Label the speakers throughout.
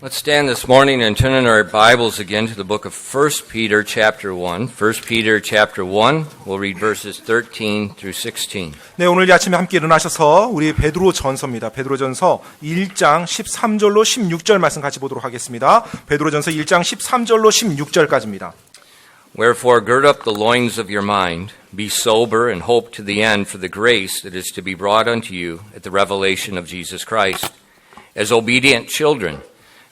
Speaker 1: Let's stand this morning and turn in our Bibles again to the book of 1 Peter chapter 1. 1 Peter chapter 1, we'll read verses 13 through 16.
Speaker 2: 네, 오늘 아침에 함께 일어나셔서 우리 베드로 전서입니다. 베드로 전서 1장 13절로 16절 말씀 같이 보도록 하겠습니다. 베드로 전서 1장 13절로 16절까지입니다.
Speaker 1: Wherefore gird up the loins of your mind, be sober and hope to the end for the grace that is to be brought unto you at the revelation of Jesus Christ. As obedient children,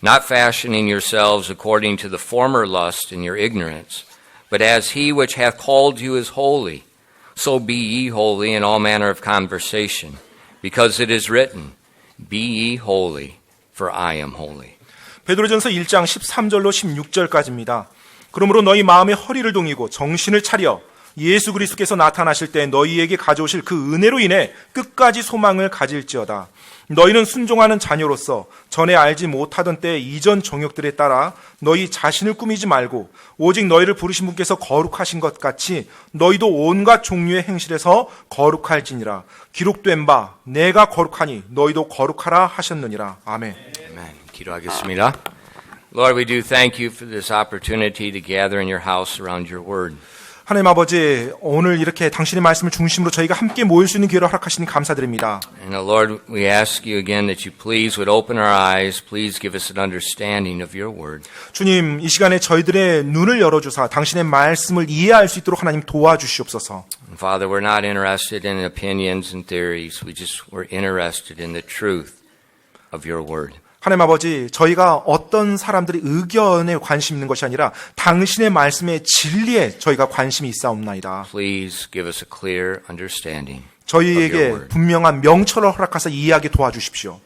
Speaker 1: not fashioning yourselves according to the former lust in your ignorance, but as he which hath called you is holy, so be ye holy in all manner of conversation, because it is written, Be ye holy, for I am holy.
Speaker 2: 베드로전서 1장 13절로 16절까지입니다. 그러므로 너희 마음의 허리를 동이고 정신을 차려 예수 그리스도께서 나타나실 때 너희에게 가져오실 그 은혜로 인해 끝까지 소망을 가질지어다. 너희는 순종하는 자녀로서 전에 알지 못하던 때 이전 정욕들에 따라 너희 자신을 꾸미지 말고 오직 너희를 부르신 분께서 거룩하신 것 같이 너희도 온갖 종류의 행실에서 거룩할지니라. 기록된 바 내가 거룩하니 너희도 거룩하라 하셨느니라. 아멘.
Speaker 1: 아멘. 기도하겠습니다. Lord, we do thank you for this opportunity to gather in your house around your word.
Speaker 2: 하나님 아버지, 오늘 이렇게 당신의 말씀을 중심으로 저희가 함께 모일 수 있는 기회를 허락하시니 감사드립니다.
Speaker 1: And Lord, we ask you again that you please would open our eyes, please give us an understanding of your word.
Speaker 2: 주님, 이 시간에 저희들의 눈을 열어주사 당신의 말씀을 이해할 수 있도록 하나님 도와주시옵소서.
Speaker 1: And Father, we're not interested in opinions and theories. We're interested in the truth of your word.
Speaker 2: 하나님 아버지, 저희가 어떤 사람들의 의견에 관심 있는 것이 아니라 당신의 말씀의 진리에 저희가 관심이 있사옵나이다.
Speaker 1: Please give us a clear understanding.
Speaker 2: 저희에게 분명한 명철을 허락하사 이해하게 도와주십시오.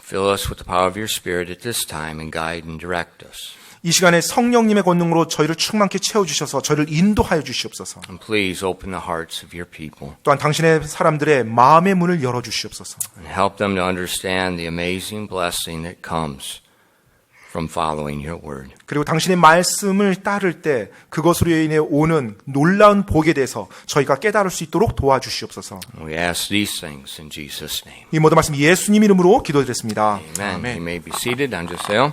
Speaker 1: Fill us with the power of your Spirit at this time and guide and direct us.
Speaker 2: 이 시간에 성령님의 권능으로 저희를 충만케 채워주셔서 저희를 인도하여 주시옵소서.
Speaker 1: And please open the hearts of your people.
Speaker 2: 또한 당신의 사람들의 마음의 문을 열어주시옵소서.
Speaker 1: And help them to understand the amazing blessing that comes from following your word.
Speaker 2: 그리고 당신의 말씀을 따를 때 그것으로 인해 오는 놀라운 복에 대해서 저희가 깨달을 수 있도록 도와주시옵소서.
Speaker 1: We ask these things in Jesus' name.
Speaker 2: 이 모든 말씀 예수님 이름으로 기도드렸습니다.
Speaker 1: Amen. You may be seated. 앉으세요.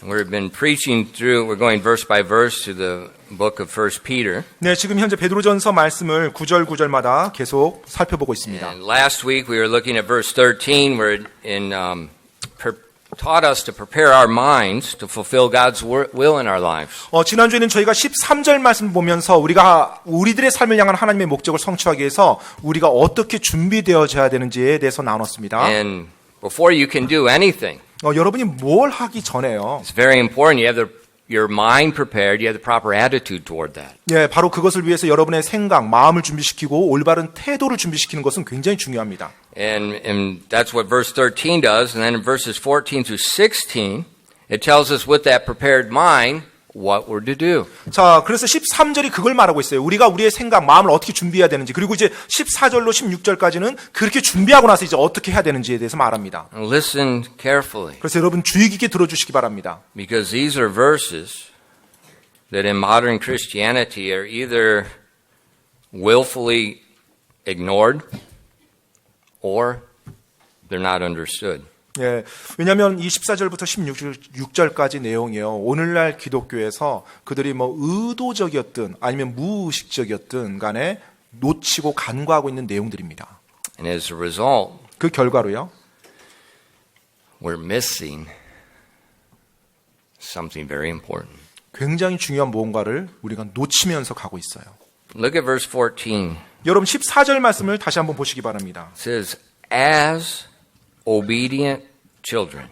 Speaker 1: We've been preaching through, we're going verse by verse to the book of 1 Peter.
Speaker 2: 네, 지금 현재 베드로전서 말씀을 구절마다 계속 살펴보고 있습니다.
Speaker 1: And last week we were looking at verse 13 where it taught us to prepare our minds to fulfill God's will in our lives.
Speaker 2: 지난주에는 저희가 13절 말씀 보면서 우리가 우리들의 삶을 향한 하나님의 목적을 성취하기 위해서 우리가 어떻게 준비되어져야 되는지에 대해서 나눴습니다.
Speaker 1: And before you can do anything,
Speaker 2: 여러분이 뭘 하기 전에요.
Speaker 1: it's very important you have your mind prepared, you have the proper attitude toward that.
Speaker 2: 예, 바로 그것을 위해서 여러분의 생각, 마음을 준비시키고 올바른 태도를 준비시키는 것은 굉장히 중요합니다.
Speaker 1: And that's what verse 13 does. And then in verses 14 through 16, it tells us with that prepared mind what we're to do.
Speaker 2: 자, 그래서 13절이 그걸 말하고 있어요. 우리가 우리의 생각, 마음을 어떻게 준비해야 되는지. 그리고 이제 14절로 16절까지는 그렇게 준비하고 나서 이제 어떻게 해야 되는지에 대해서 말합니다.
Speaker 1: And listen carefully.
Speaker 2: 그래서 여러분 주의 깊게 들어주시기 바랍니다.
Speaker 1: Because these are verses that in modern Christianity are either willfully ignored or they're not understood.
Speaker 2: 예, 왜냐하면 이 14절부터 16절까지 내용이요. 오늘날 기독교에서 그들이 뭐 의도적이었든 아니면 무의식적이었든 간에 놓치고 간과하고 있는 내용들입니다.
Speaker 1: And as a result,
Speaker 2: 그 결과로요.
Speaker 1: we're missing something very important.
Speaker 2: 굉장히 중요한 무언가를 우리가 놓치면서 가고 있어요.
Speaker 1: Look at verse 14.
Speaker 2: 여러분 14절 말씀을 다시 한번 보시기 바랍니다.
Speaker 1: It says, as obedient children,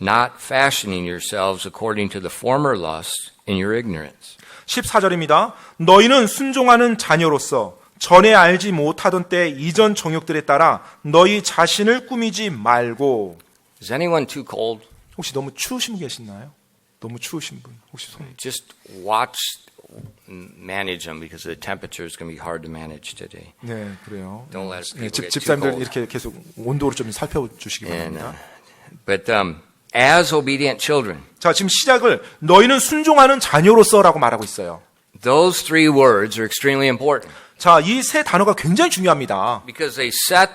Speaker 1: not fashioning yourselves according to the former lust in your ignorance.
Speaker 2: 14절입니다. 너희는 순종하는 자녀로서 전에 알지 못하던 때 이전 정욕들에 따라 너희 자신을 꾸미지 말고.
Speaker 1: Is anyone too cold?
Speaker 2: 혹시 너무 추우신 분 계시나요? 너무 추우신 분 혹시 손?
Speaker 1: Just manage them because the temperature is going to be hard to manage today.
Speaker 2: 네, 그래요.
Speaker 1: Don't let people get too
Speaker 2: 집사님들
Speaker 1: cold.
Speaker 2: 이렇게 계속 온도를 좀 살펴주시기 바랍니다.
Speaker 1: But as obedient children,
Speaker 2: 자, 지금 시작을 너희는 순종하는 자녀로서라고 말하고 있어요.
Speaker 1: those three words are extremely important
Speaker 2: 자, 이 세 단어가 굉장히 중요합니다.
Speaker 1: because they set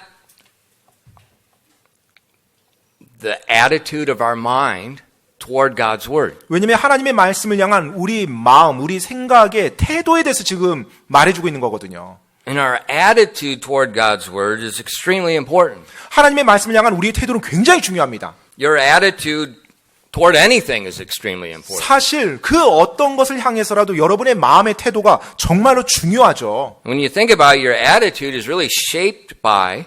Speaker 1: the attitude of our mind toward God's Word.
Speaker 2: 왜냐하면 하나님의 말씀을 향한 우리 마음, 우리 생각의 태도에 대해서 지금 말해주고 있는 거거든요.
Speaker 1: And our attitude toward God's Word is extremely important.
Speaker 2: 하나님의 말씀을 향한 우리의 태도는 굉장히 중요합니다.
Speaker 1: Your attitude toward anything is extremely important.
Speaker 2: 사실 그 어떤 것을 향해서라도 여러분의 마음의 태도가 정말로 중요하죠.
Speaker 1: When you think about it, your attitude is really shaped by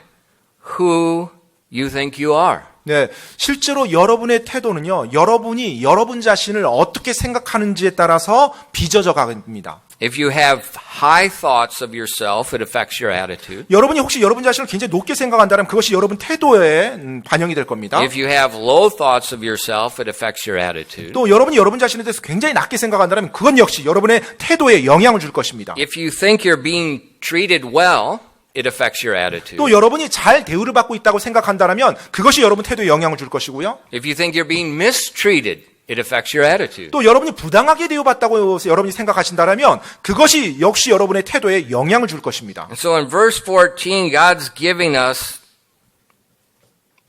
Speaker 1: who you think you are.
Speaker 2: 네, 실제로 여러분의 태도는요, 여러분이 여러분 자신을 어떻게 생각하는지에 따라서 빚어져 갑니다.
Speaker 1: If you have high thoughts of yourself, it affects your attitude.
Speaker 2: 여러분이 혹시 여러분 자신을 굉장히 높게 생각한다면 그것이 여러분 태도에 반영이 될 겁니다.
Speaker 1: If you have low thoughts of yourself, it affects your attitude.
Speaker 2: 또 여러분이 여러분 자신에 대해서 굉장히 낮게 생각한다면 그건 역시 여러분의 태도에 영향을 줄 것입니다.
Speaker 1: If you think you're being treated well, it affects your attitude.
Speaker 2: 또 여러분이 잘 대우를 받고 있다고 생각한다면 그것이 여러분 태도에 영향을 줄 것이고요.
Speaker 1: If you think you're being mistreated, it affects your attitude.
Speaker 2: 또 여러분이 부당하게 대우받다고 여러분이 생각하신다면 그것이 역시 여러분의 태도에 영향을 줄 것입니다.
Speaker 1: And so in verse 14, God's giving us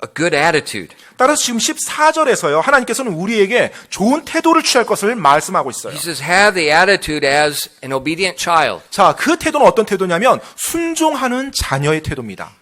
Speaker 1: a good attitude.
Speaker 2: 따라서 지금 14절에서요. 하나님께서는 우리에게 좋은 태도를 취할 것을 말씀하고 있어요.
Speaker 1: He says, have the attitude as an obedient child.
Speaker 2: 자, 그 태도는 어떤 태도냐면 순종하는 자녀의 태도입니다.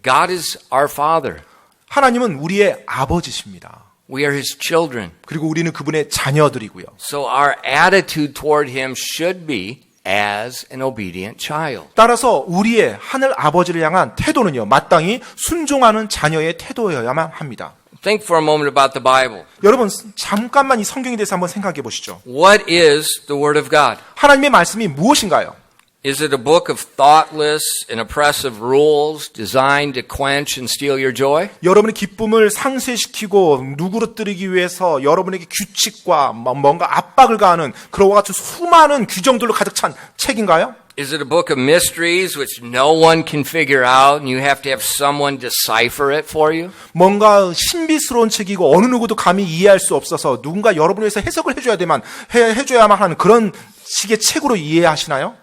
Speaker 1: God is our Father.
Speaker 2: 하나님은 우리의 아버지십니다.
Speaker 1: We are His children.
Speaker 2: 그리고 우리는 그분의 자녀들이고요.
Speaker 1: So our attitude toward Him should be as an obedient child.
Speaker 2: 따라서 우리의 하늘 아버지를 향한 태도는요. 마땅히 순종하는 자녀의 태도여야만 합니다.
Speaker 1: Think for a moment about the Bible.
Speaker 2: 여러분 잠깐만 이 성경에 대해서 한번 생각해 보시죠.
Speaker 1: What is the Word of God?
Speaker 2: 하나님의 말씀이 무엇인가요?
Speaker 1: Is it a book of thoughtless and oppressive rules designed to quench and steal your joy?
Speaker 2: 여러분의 기쁨을 상쇄시키고 누그러뜨리기 위해서 여러분에게 규칙과 뭔가 압박을 가하는 그와 같은 수많은 규정들로 가득 찬 책인가요?
Speaker 1: Is it a book of mysteries which no one can figure out and you have to have someone decipher it for you?
Speaker 2: 뭔가 신비스러운 책이고 어느 누구도 감히 이해할 수 없어서 누군가 여러분을 위해서 해석을 해줘야만 하는 그런 식의 책으로 이해하시나요?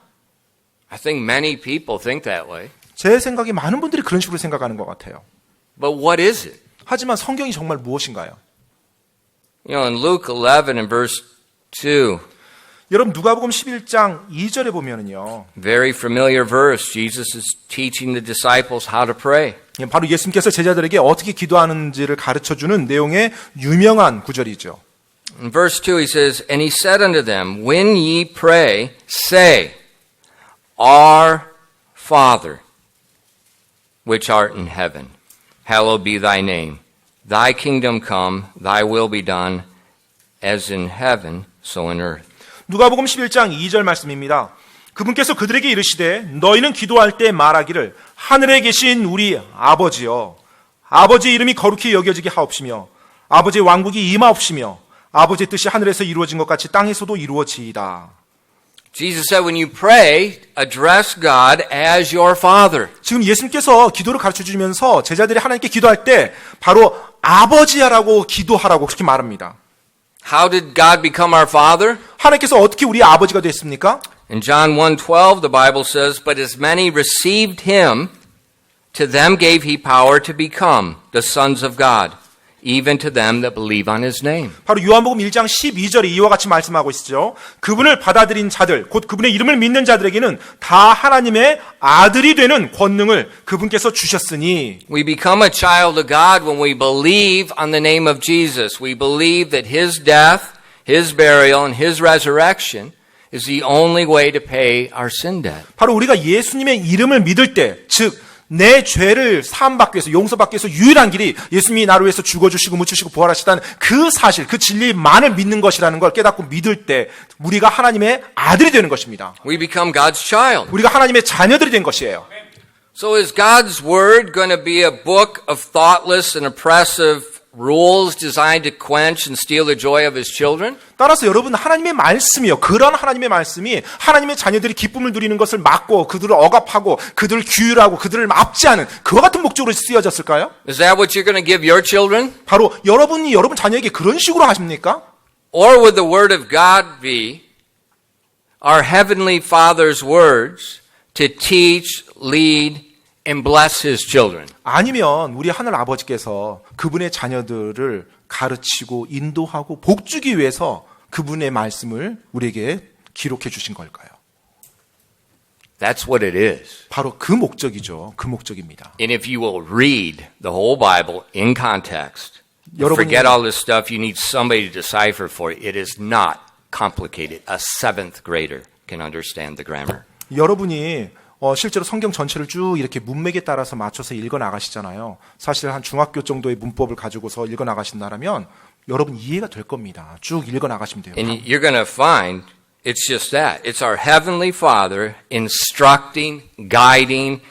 Speaker 1: I think many people think that way.
Speaker 2: 제 생각에 많은 분들이 그런 식으로 생각하는 것 같아요.
Speaker 1: But what is it?
Speaker 2: 하지만 성경이 정말 무엇인가요?
Speaker 1: You know, in Luke 11 and verse 2,
Speaker 2: 여러분 누가복음 11장 2절에 보면은요.
Speaker 1: very familiar verse, Jesus is teaching the disciples how to pray.
Speaker 2: 바로 예수님께서 제자들에게 어떻게 기도하는지를 가르쳐주는 내용의 유명한 구절이죠.
Speaker 1: In verse 2 he says, And he said unto them, When ye pray, say, Our Father, which art in heaven, hallowed be thy name. Thy kingdom come, thy will be done, as in heaven, so in earth.
Speaker 2: 누가복음 11장 2절 말씀입니다. 그분께서 그들에게 이르시되 너희는 기도할 때 말하기를 하늘에 계신 우리 아버지여 아버지의 이름이 거룩히 여겨지게 하옵시며 아버지의 왕국이 임하옵시며 아버지의 뜻이 하늘에서 이루어진 것 같이 땅에서도 이루어지이다.
Speaker 1: Jesus said when you pray, address God as your Father.
Speaker 2: 지금 예수님께서 기도를 가르쳐 주면서 제자들이 하나님께 기도할 때 바로 아버지야라고 기도하라고 그렇게 말합니다.
Speaker 1: How did God become our Father?
Speaker 2: 하나님께서 어떻게 우리 아버지가 됐습니까?
Speaker 1: In John 1:12 the Bible says, But as many received him, to them gave he power to become the sons of God, even to them that believe on his name.
Speaker 2: 바로 요한복음 1장 12절에 이와 같이 말씀하고 있죠. 그분을 받아들인 자들, 곧 그분의 이름을 믿는 자들에게는 다 하나님의 아들이 되는 권능을 그분께서 주셨으니
Speaker 1: We become a child of God when we believe on the name of Jesus. We believe that his death, his burial, and his resurrection is the only way to pay our sin debt.
Speaker 2: 바로 우리가 예수님의 이름을 믿을 때, 즉 내 죄를 사함받기 위해서 용서받기 위해서 유일한 길이 예수님이 나를 위해서 죽어주시고 묻히시고 부활하시다는 그 사실, 그 진리만을 믿는 것이라는 걸 깨닫고 믿을 때 우리가 하나님의 아들이 되는 것입니다.
Speaker 1: We become God's child.
Speaker 2: 우리가 하나님의 자녀들이 된 것이에요.
Speaker 1: So is God's word going to be a book of thoughtless and oppressive rules designed to quench and steal the joy of his children?
Speaker 2: 따라서 여러분 하나님의 말씀이요. 그런 하나님의 말씀이 하나님의 자녀들이 기쁨을 누리는 것을 막고 그들을 억압하고 그들을 규율하고 그들을 압제하는 그와 같은 목적으로 쓰여졌을까요?
Speaker 1: Is that what you're going to give your children?
Speaker 2: 바로 여러분이 여러분 자녀에게 그런 식으로 하십니까?
Speaker 1: Or would the word of God be our heavenly Father's words to teach, lead, and bless his children.
Speaker 2: 아니면 우리 하늘 아버지께서 그분의 자녀들을 가르치고 인도하고 복주기 위해서 그분의 말씀을 우리에게 기록해 주신 걸까요?
Speaker 1: That's what it is.
Speaker 2: 바로 그 목적이죠. 그 목적입니다.
Speaker 1: And if you will read the whole Bible in context,
Speaker 2: 여러분이-
Speaker 1: forget all this stuff you need somebody to decipher for you. It is not complicated. A seventh grader can understand the grammar.
Speaker 2: 여러분이 실제로 성경 전체를 쭉 이렇게 문맥에 따라서 맞춰서 읽어 나가시잖아요. 사실 한 중학교 정도의 문법을 가지고서 읽어 나가신다면 여러분 이해가 될 겁니다. 쭉 읽어 나가시면 돼요.
Speaker 1: And you're going to find it's just that. It's our Heavenly Father instructing, guiding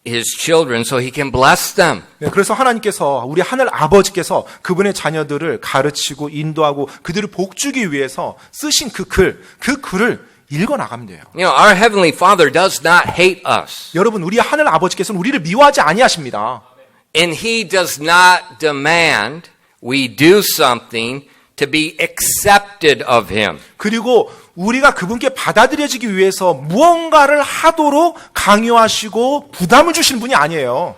Speaker 1: His children so He can bless them.
Speaker 2: 네, 그래서 하나님께서 우리 하늘 아버지께서 그분의 자녀들을 가르치고 인도하고 그들을 복주기 위해서 쓰신 그 글을 읽어 나가면 돼요.
Speaker 1: You know, our Heavenly Father does not hate us.
Speaker 2: 여러분, 우리 하늘 아버지께서는 우리를 미워하지 아니하십니다.
Speaker 1: And He does not demand we do something to be accepted of Him.
Speaker 2: 그리고 우리가 그분께 받아들여지기 위해서 무언가를 하도록 강요하시고 부담을 주시는 분이 아니에요.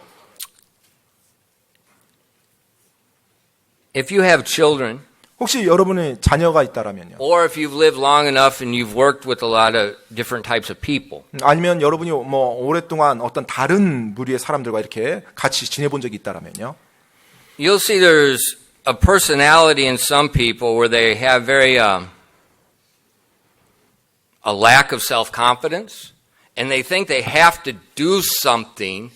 Speaker 1: If you have children,
Speaker 2: 혹시 여러분의 자녀가 있다라면요.
Speaker 1: or if you've lived long enough and you've worked with a lot of different types of people,
Speaker 2: 아니면 여러분이 뭐 오랫동안 어떤 다른 무리의 사람들과 이렇게 같이 지내본 적이 있다라면요.
Speaker 1: you'll see there's a personality in some people where they have very a lack of self-confidence, and they think they have to do something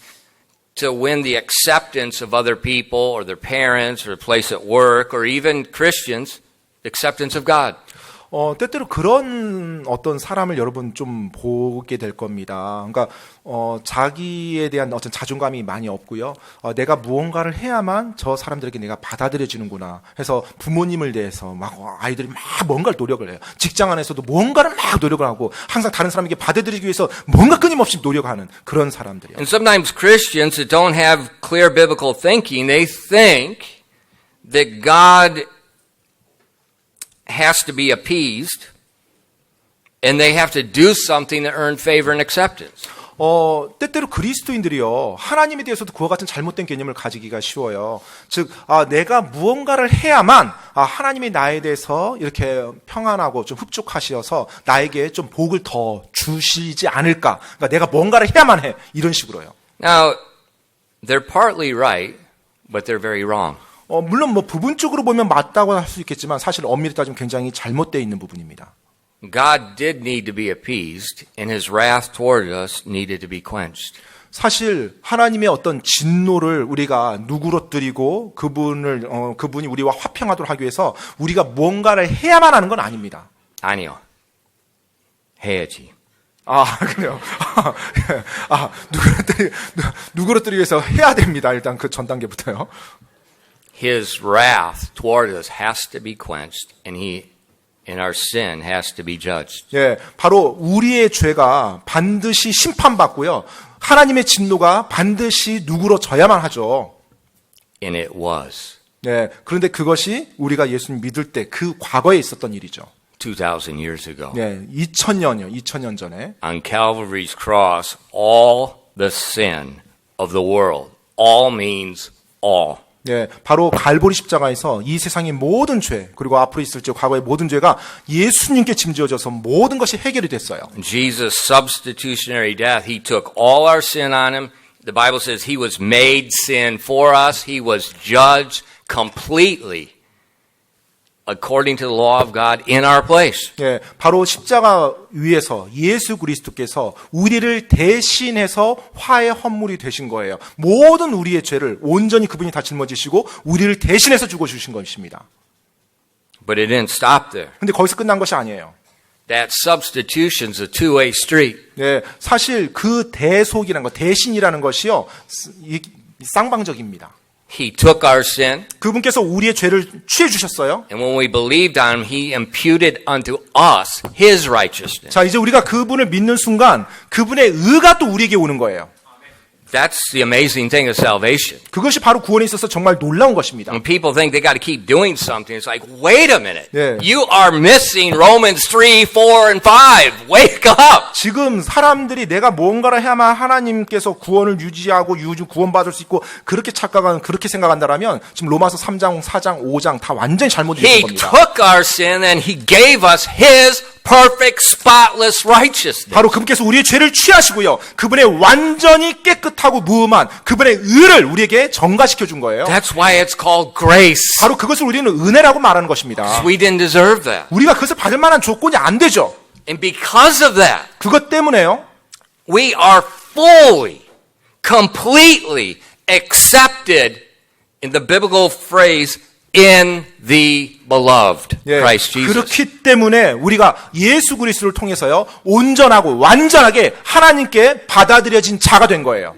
Speaker 1: to win the acceptance of other people or their parents or a place at work or even Christians, acceptance of God.
Speaker 2: 때때로 그런 어떤 사람을 여러분 좀 보게 될 겁니다. 그러니까 자기에 대한 어떤 자존감이 많이 없고요. 내가 무언가를 해야만 저 사람들에게 내가 받아들여지는구나 해서 부모님을 대해서 막 아이들이 막 뭔가를 노력을 해요. 직장 안에서도 뭔가를 막 노력을 하고 항상 다른 사람에게 받아들이기 위해서 뭔가 끊임없이 노력하는 그런 사람들이에요.
Speaker 1: And sometimes Christians that don't have clear biblical thinking, they think that God has to be appeased and they have to do something to earn favor and acceptance.
Speaker 2: 때때로 그리스도인들이요, 하나님에 대해서도 그와 같은 잘못된 개념을 가지기가 쉬워요. 즉, 내가 무언가를 해야만, 하나님이 나에 대해서 이렇게 평안하고 좀 흡족하셔서 나에게 좀 복을 더 주시지 않을까. 그러니까 내가 뭔가를 해야만 해. 이런 식으로요.
Speaker 1: Now, they're partly right, but they're very wrong.
Speaker 2: 물론 뭐 부분적으로 보면 맞다고 할 수 있겠지만 사실 엄밀히 따지면 굉장히 잘못되어 있는 부분입니다.
Speaker 1: God did need to be appeased, and His wrath toward us needed to be quenched.
Speaker 2: 사실 하나님의 어떤 진노를 우리가 누그러뜨리고 그분이 우리와 화평하도록 하기 위해서 우리가 뭔가를 해야만 하는 건 아닙니다.
Speaker 1: 아니요. 해야지.
Speaker 2: 그래요. 누그러뜨리기 위해서 해야 됩니다. 일단 그 전 단계부터요.
Speaker 1: His wrath toward us has to be quenched, and our sin has to be judged.
Speaker 2: 예, 바로 우리의 죄가 반드시 심판받고요. 하나님의 진노가 반드시 누그러져야만 하죠.
Speaker 1: And it was.
Speaker 2: 네, 그런데 그것이 우리가 예수님 믿을 때 그 과거에 있었던 일이죠.
Speaker 1: 2,000 years ago.
Speaker 2: 네, 2000년 전에
Speaker 1: On Calvary's cross, all the sin of the world, all means all.
Speaker 2: 네, 바로 갈보리 십자가에서 이 세상의 모든 죄, 그리고 앞으로 있을지 과거의 모든 죄가 예수님께 짐지어져서 모든 것이 해결이 됐어요.
Speaker 1: Jesus' substitutionary death, He took all our sin on Him. The Bible says He was made sin for us. He was judged completely according to the law of God in our place.
Speaker 2: 예, 바로 십자가 위에서 예수 그리스도께서 우리를 대신해서 화의 헌물이 되신 거예요. 모든 우리의 죄를 온전히 그분이 다 짊어지시고 우리를 대신해서 죽어주신 것입니다.
Speaker 1: But it didn't stop there.
Speaker 2: 근데 거기서 끝난 것이 아니에요.
Speaker 1: That substitution's a two-way street.
Speaker 2: 예, 사실 그 대속이라는 것, 대신이라는 것이요, 쌍방적입니다.
Speaker 1: He took our sin,
Speaker 2: 그분께서 우리의 죄를 취해 주셨어요.
Speaker 1: and when we believed on Him, He imputed unto us His righteousness.
Speaker 2: 자, 이제 우리가 그분을 믿는 순간 그분의 의가 또 우리에게 오는 거예요.
Speaker 1: That's the amazing thing of salvation.
Speaker 2: 그것이 바로 구원에 있어서 정말 놀라운 것입니다.
Speaker 1: When people think they got to keep doing something, it's like, wait a minute.
Speaker 2: 예.
Speaker 1: You are missing Romans 3, 4, and 5. Wake up.
Speaker 2: 지금 사람들이 내가 뭔가를 해야만 하나님께서 구원을 유지하고 구원받을 수 있고 그렇게 착각하는 그렇게 생각한다라면 지금 로마서 3장, 4장, 5장 다 완전히 잘못 읽은
Speaker 1: He
Speaker 2: 겁니다.
Speaker 1: took our sin and He gave us His perfect, spotless righteousness.
Speaker 2: 바로 그분께서 우리의 죄를 취하시고요. 그분의 완전히 깨끗하고 무음한 그분의 의를 우리에게 전가시켜 준 거예요.
Speaker 1: That's why it's called grace.
Speaker 2: 바로 그것을 우리는 은혜라고 말하는 것입니다.
Speaker 1: We didn't deserve that.
Speaker 2: 우리가 그것을 받을 만한 조건이 안 되죠.
Speaker 1: And because of that,
Speaker 2: 그것 때문에요.
Speaker 1: we are fully, completely accepted in the biblical phrase, in the beloved
Speaker 2: 예,
Speaker 1: Christ Jesus.
Speaker 2: 그렇기 때문에 우리가 예수 그리스도를 통해서요. 온전하고 완전하게 하나님께 받아들여진 자가 된 거예요.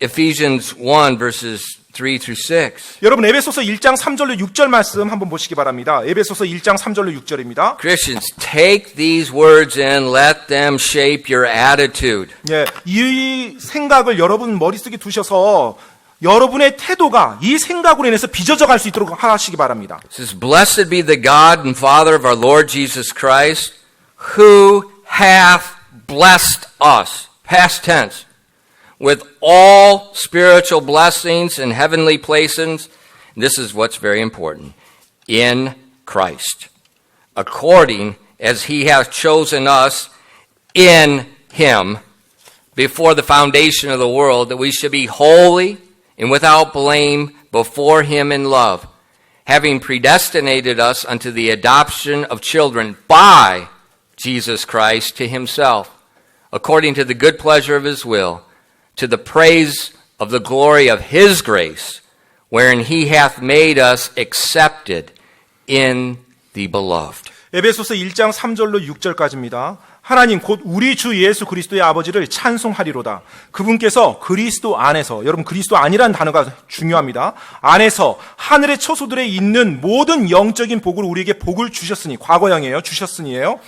Speaker 1: Ephesians 1 verses 3 through 6.
Speaker 2: 여러분 에베소서 1장 3절로 6절 말씀 한번 보시기 바랍니다. 에베소서 1장 3절로 6절입니다.
Speaker 1: Christians, take these words and let them shape your attitude.
Speaker 2: 예, 이 생각을 여러분 머릿속에 두셔서 여러분의 태도가 이 생각으로 인해서 빚어져 갈 수 있도록 하시기 바랍니다.
Speaker 1: It says, Blessed be the God and Father of our Lord Jesus Christ, who hath blessed us, past tense, with all spiritual blessings in heavenly places. And this is what's very important. In Christ, according as He hath chosen us in Him before the foundation of the world, that we should be holy and without blame before Him in love, having predestinated us unto the adoption of children by Jesus Christ to Himself, according to the good pleasure of His will, to the praise of the glory of His grace, wherein He hath made us accepted in the beloved.
Speaker 2: 에베소서 1장 3절로 6절까지입니다. 하나님 곧 우리 주 예수 그리스도의 아버지를 찬송하리로다. 그분께서 그리스도 안에서, 여러분 그리스도 안이라는 단어가 중요합니다. 안에서 하늘의 처소들에 있는 모든 영적인 복을 우리에게 복을 주셨으니, 과거형이에요. 주셨으니예요.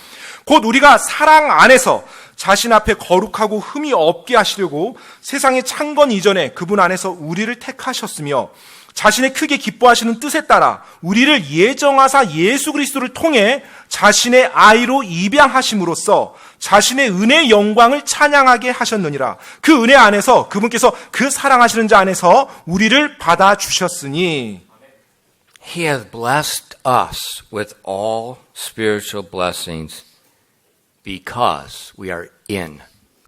Speaker 2: 곧 우리가 사랑 안에서 자신 앞에 거룩하고 흠이 없게 하시려고 세상의 창건 이전에 그분 안에서 우리를 택하셨으며 자신의 크게 기뻐하시는 뜻에 따라 우리를 예정하사 예수 그리스도를 통해 자신의 아이로 입양하심으로써 자신의 은혜의 영광을 찬양하게 하셨느니라. 그 은혜 안에서 그분께서 그 사랑하시는 자 안에서 우리를 받아주셨으니
Speaker 1: He hath blessed us with all spiritual blessings because we are in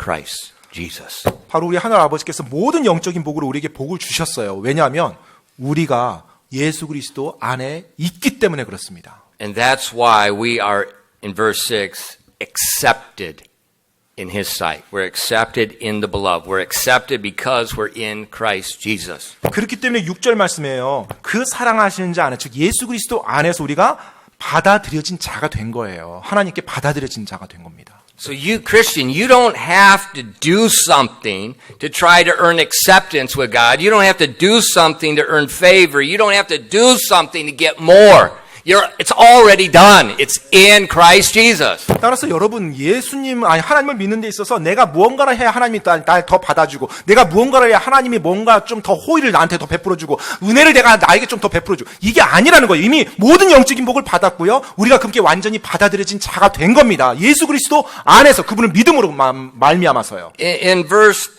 Speaker 1: Christ Jesus.
Speaker 2: 바로 우리 하늘 아버지께서 모든 영적인 복으로 우리에게 복을 주셨어요. 왜냐하면 우리가 예수 그리스도 안에 있기 때문에 그렇습니다.
Speaker 1: And that's why we are, in verse 6, accepted in His sight. We're accepted in the beloved. We're accepted because we're in Christ Jesus.
Speaker 2: 그렇기 때문에 6절 말씀이에요. 그 사랑하시는 자 안에, 즉 예수 그리스도 안에서 우리가 받아들여진 자가 된 거예요. 하나님께 받아들여진 자가 된 겁니다.
Speaker 1: So you, Christian, you don't have to do something to try to earn acceptance with God. You don't have to do something to earn favor. You don't have to do something to get more. It's already done. It's in Christ Jesus.
Speaker 2: 따라서 여러분 예수님 아니 하나님을 믿는 데 있어서 내가 무언가를 해야 하나님이 날 더 받아주고 내가 무언가를 해야 하나님이 뭔가 좀 더 호의를 나한테 더 베풀어주고 은혜를 내가 나에게 좀 더 베풀어주고 이게 아니라는 거예요. 이미 모든 영적인 복을 받았고요. 우리가 그렇게 완전히 받아들여진 자가 된 겁니다. 예수 그리스도 안에서 그분을 믿음으로 말미암아서요.
Speaker 1: In verse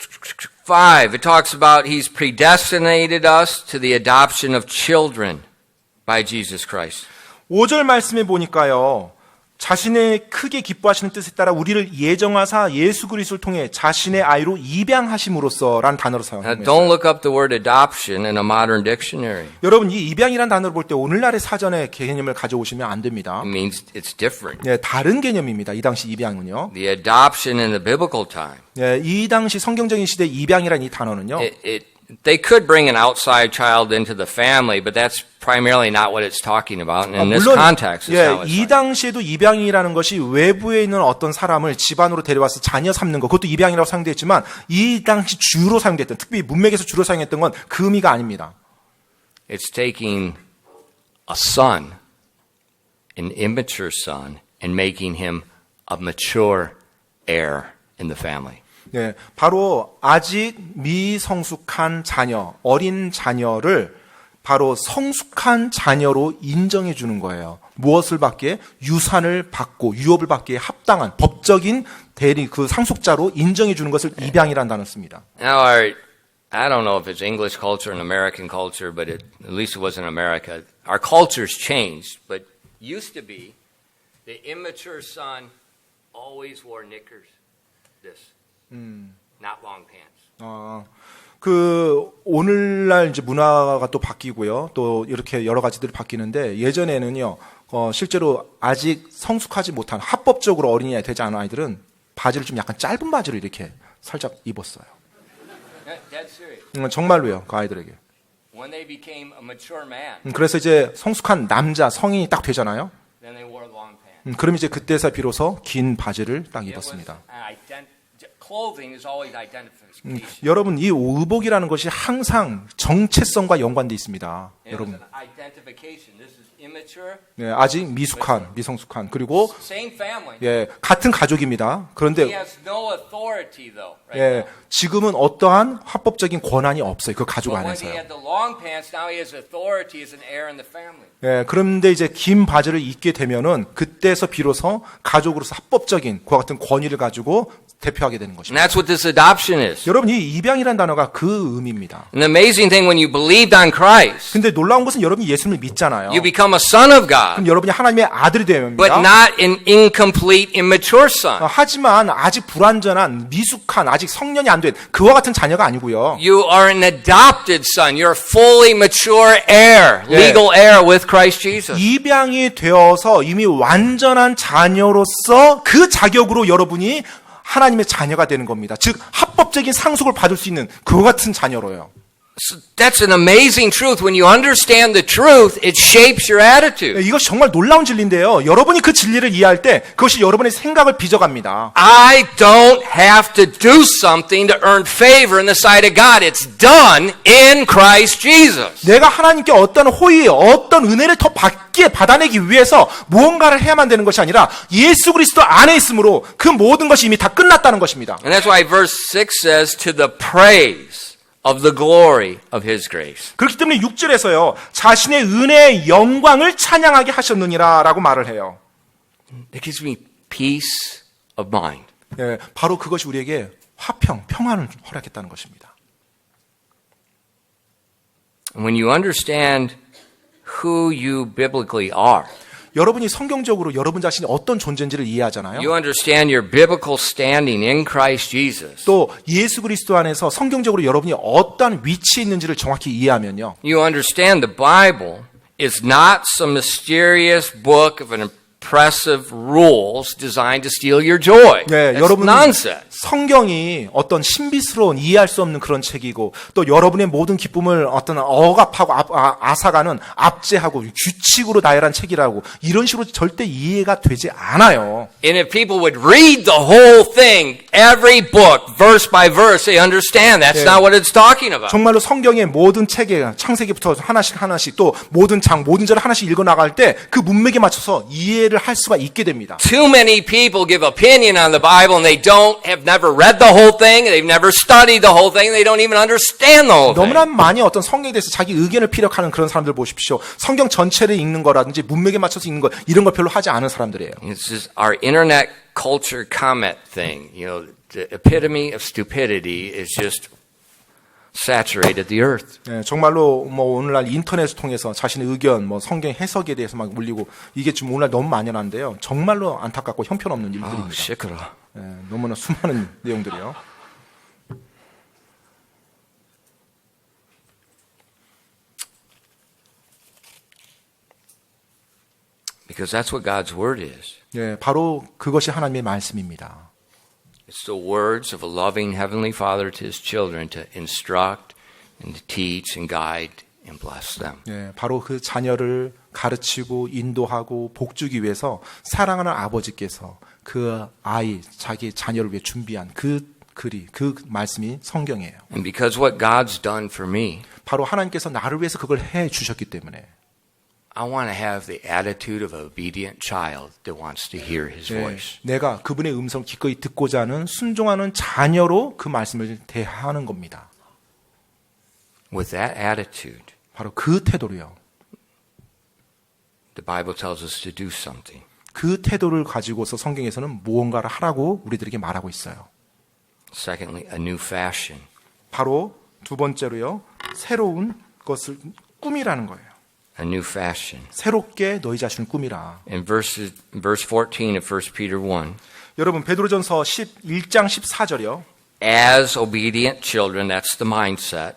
Speaker 1: 5, it talks about He's predestinated us to the adoption of children by Jesus Christ.
Speaker 2: 5절 말씀에 보니까요. 자신의 크게 기뻐하시는 뜻에 따라 우리를 예정하사 예수 그리스도를 통해 자신의 아이로 입양하심으로써라는 단어로
Speaker 1: Now,
Speaker 2: 사용합니다.
Speaker 1: don't look up the word adoption in a modern dictionary.
Speaker 2: 여러분 이 입양이라는 단어를 볼 때 오늘날의 사전의 개념을 가져오시면 안 됩니다.
Speaker 1: It means it's different.
Speaker 2: 네, 다른 개념입니다. 이 당시 입양은요.
Speaker 1: The adoption in the biblical time.
Speaker 2: 네, 이 당시 성경적인 시대 입양이라는 이 단어는요.
Speaker 1: They could bring an outside child into the family, but that's primarily not what it's talking about. And in this
Speaker 2: 물론
Speaker 1: context, it's how it's
Speaker 2: 이 당시에도 입양이라는 것이 외부에 있는 어떤 사람을 집안으로 데려와서 자녀 삼는 것, 그것도 입양이라고 사용되었지만 이 당시 주로 사용됐던, 특히 문맥에서 주로 사용했던 건 그 의미가 아닙니다.
Speaker 1: It's taking a son, an immature son, and making him a mature heir in the family.
Speaker 2: 네, 바로 아직 미성숙한 자녀, 어린 자녀를 바로 성숙한 자녀로 인정해 주는 거예요. 무엇을 받기에? 유산을 받고 유업을 받기에 합당한 법적인 대리 그 상속자로 인정해 주는 것을 입양이라는 단어를 씁니다.
Speaker 1: Now, I don't know if it's English culture and American culture, but at least it was in America. Our culture's changed, but used to be the immature son always wore knickers, not long pants.
Speaker 2: 그 오늘날 이제 문화가 또 바뀌고요. 또 이렇게 여러 가지들이 바뀌는데 예전에는요. 실제로 아직 성숙하지 못한 합법적으로 어린이 되지 않은 아이들은 바지를 좀 약간 짧은 바지를 이렇게 살짝 입었어요.
Speaker 1: Dead serious.
Speaker 2: 정말로요. 그 아이들에게.
Speaker 1: When they became a mature man,
Speaker 2: 그래서 이제 성숙한 남자 성인이 딱 되잖아요.
Speaker 1: then they wore long pants.
Speaker 2: 그럼 이제 그때서 비로소 긴 바지를 딱
Speaker 1: It was
Speaker 2: 입었습니다.
Speaker 1: clothing is always identification.
Speaker 2: 여러분 이 의복이라는 것이 항상 정체성과 연관돼 있습니다.
Speaker 1: It was
Speaker 2: 여러분
Speaker 1: an identification. This is immature.
Speaker 2: 네, 아직 미성숙한 그리고
Speaker 1: Same family.
Speaker 2: 예, 같은 가족입니다.
Speaker 1: He
Speaker 2: 그런데
Speaker 1: has no authority though. Right
Speaker 2: 예,
Speaker 1: now.
Speaker 2: 지금은 어떠한 합법적인 권한이 없어요. 그 가족
Speaker 1: But when he
Speaker 2: 안에서요.
Speaker 1: had the long pants, now he has authority as an heir in the family.
Speaker 2: 예, 그런데 이제 긴 바지를 입게 되면은 그때서 비로소 가족으로서 합법적인 그와 같은 권위를 가지고 대표하게 되는
Speaker 1: And
Speaker 2: 것입니다.
Speaker 1: that's what this adoption is.
Speaker 2: 여러분 이 입양이라는 단어가 그 의미입니다.
Speaker 1: And the amazing thing when you believed on Christ,
Speaker 2: 근데 놀라운 것은 여러분이 예수님을 믿잖아요.
Speaker 1: you become a son of God,
Speaker 2: 그럼 여러분이 하나님의 아들이 됩니다.
Speaker 1: but not an incomplete, immature son.
Speaker 2: 하지만 아직 불완전한 미숙한 아직 성년이 안 된 그와 같은 자녀가 아니고요.
Speaker 1: You are an adopted son. You're a fully mature heir,
Speaker 2: Yeah.
Speaker 1: legal heir with Christ Jesus.
Speaker 2: 입양이 되어서 이미 완전한 자녀로서 그 자격으로 여러분이 하나님의 자녀가 되는 겁니다. 즉 합법적인 상속을 받을 수 있는 그와 같은 자녀로요.
Speaker 1: So that's an amazing truth. When you understand the truth, it shapes your attitude.
Speaker 2: 이것이 정말 놀라운 진리인데요. 여러분이 그 진리를 이해할 때 그것이 여러분의 생각을 빚어갑니다.
Speaker 1: I don't have to do something to earn favor in the sight of God. It's done in Christ Jesus.
Speaker 2: 내가 하나님께 어떤 호의, 어떤 은혜를 더 받아내기 위해서 무언가를 해야만 되는 것이 아니라 예수 그리스도 안에 있으므로 그 모든 것이 이미 다 끝났다는 것입니다.
Speaker 1: And that's why verse 6 says, to the praise of the glory of his grace.
Speaker 2: 그렇기 때문에 6절에서요. 자신의 은혜의 영광을 찬양하게 하셨느니라 라고 말을 해요.
Speaker 1: It gives me peace of mind.
Speaker 2: 예, 바로 그것이 우리에게 평안을 허락했다는 것입니다.
Speaker 1: And when you understand who you biblically are,
Speaker 2: 여러분이 성경적으로 여러분 자신이 어떤 존재인지를 이해하잖아요.
Speaker 1: you understand your biblical standing in Christ Jesus.
Speaker 2: 또 예수 그리스도 안에서 성경적으로 여러분이 어떤 위치에 있는지를 정확히 이해하면요.
Speaker 1: You understand the Bible is not some mysterious book of an oppressive rules designed to steal your joy.
Speaker 2: 네,
Speaker 1: That's
Speaker 2: 여러분은
Speaker 1: nonsense.
Speaker 2: 성경이 어떤 신비스러운 이해할 수 없는 그런 책이고 또 여러분의 모든 기쁨을 어떤 억압하고 앗아가는 압제하고 규칙으로 나열한 책이라고 이런 식으로 절대 이해가 되지 않아요.
Speaker 1: And if people would read the whole thing, every book, verse by verse, they understand that's
Speaker 2: Yeah.
Speaker 1: not what it's talking about.
Speaker 2: 정말로 성경의 모든 책에 창세기부터 하나씩 또 모든 모든 절을 하나씩 읽어 나갈 때 그 문맥에 맞춰서 이해를 할 수가 있게 됩니다.
Speaker 1: Too many people give opinion on the Bible and they have never read the whole thing, they've never studied the whole thing, they don't even understand the whole thing.
Speaker 2: 너무나 많이 어떤 성경에 대해서 자기 의견을 피력하는 그런 사람들 보십시오. 성경 전체를 읽는 거라든지 문맥에 맞춰서 읽는 거 이런 걸 별로 하지 않은 사람들이에요.
Speaker 1: It's just our internet culture comment thing. You know, the epitome of stupidity is just saturated the earth.
Speaker 2: 네, 정말로 뭐 오늘날 인터넷을 통해서 자신의 의견, 뭐 성경 해석에 대해서 막 물리고 이게 지금 오늘날 너무 만연한데요. 정말로 안타깝고 형편없는
Speaker 1: Oh,
Speaker 2: 일들입니다.
Speaker 1: 시끄러.
Speaker 2: 네, 너무나 수많은 내용들이요.
Speaker 1: Because that's what God's word is.
Speaker 2: 네, 바로 그것이 하나님의 말씀입니다.
Speaker 1: It's the words of a loving heavenly Father to his children to instruct and to teach and guide and bless them.
Speaker 2: 네, 바로 그 자녀를 가르치고 인도하고 복주기 위해서 사랑하는 아버지께서 그 아이, 자기 자녀를 위해 준비한 그 말씀이 성경이에요.
Speaker 1: And because what God's done for me,
Speaker 2: 바로 하나님께서 나를 위해서 그걸 해 주셨기 때문에
Speaker 1: I want to have the attitude of an obedient child that wants to hear his
Speaker 2: 예,
Speaker 1: voice.
Speaker 2: 내가 그분의 음성을 기꺼이 듣고자 하는 순종하는 자녀로 그 말씀을 대하는 겁니다.
Speaker 1: With that attitude,
Speaker 2: 바로 그 태도로요.
Speaker 1: the Bible tells us to do something.
Speaker 2: 그 태도를 가지고서 성경에서는 무언가를 하라고 우리들에게 말하고 있어요.
Speaker 1: Secondly, a new fashion.
Speaker 2: 바로 두 번째로요. 새로운 것을 꾸미라는 거예요.
Speaker 1: A new fashion.
Speaker 2: 새롭게 너희 자신을 꾸미라.
Speaker 1: In verse 14 of 1 Peter 1,
Speaker 2: 여러분 베드로전서 1장 14절이요.
Speaker 1: as obedient children, that's the mindset.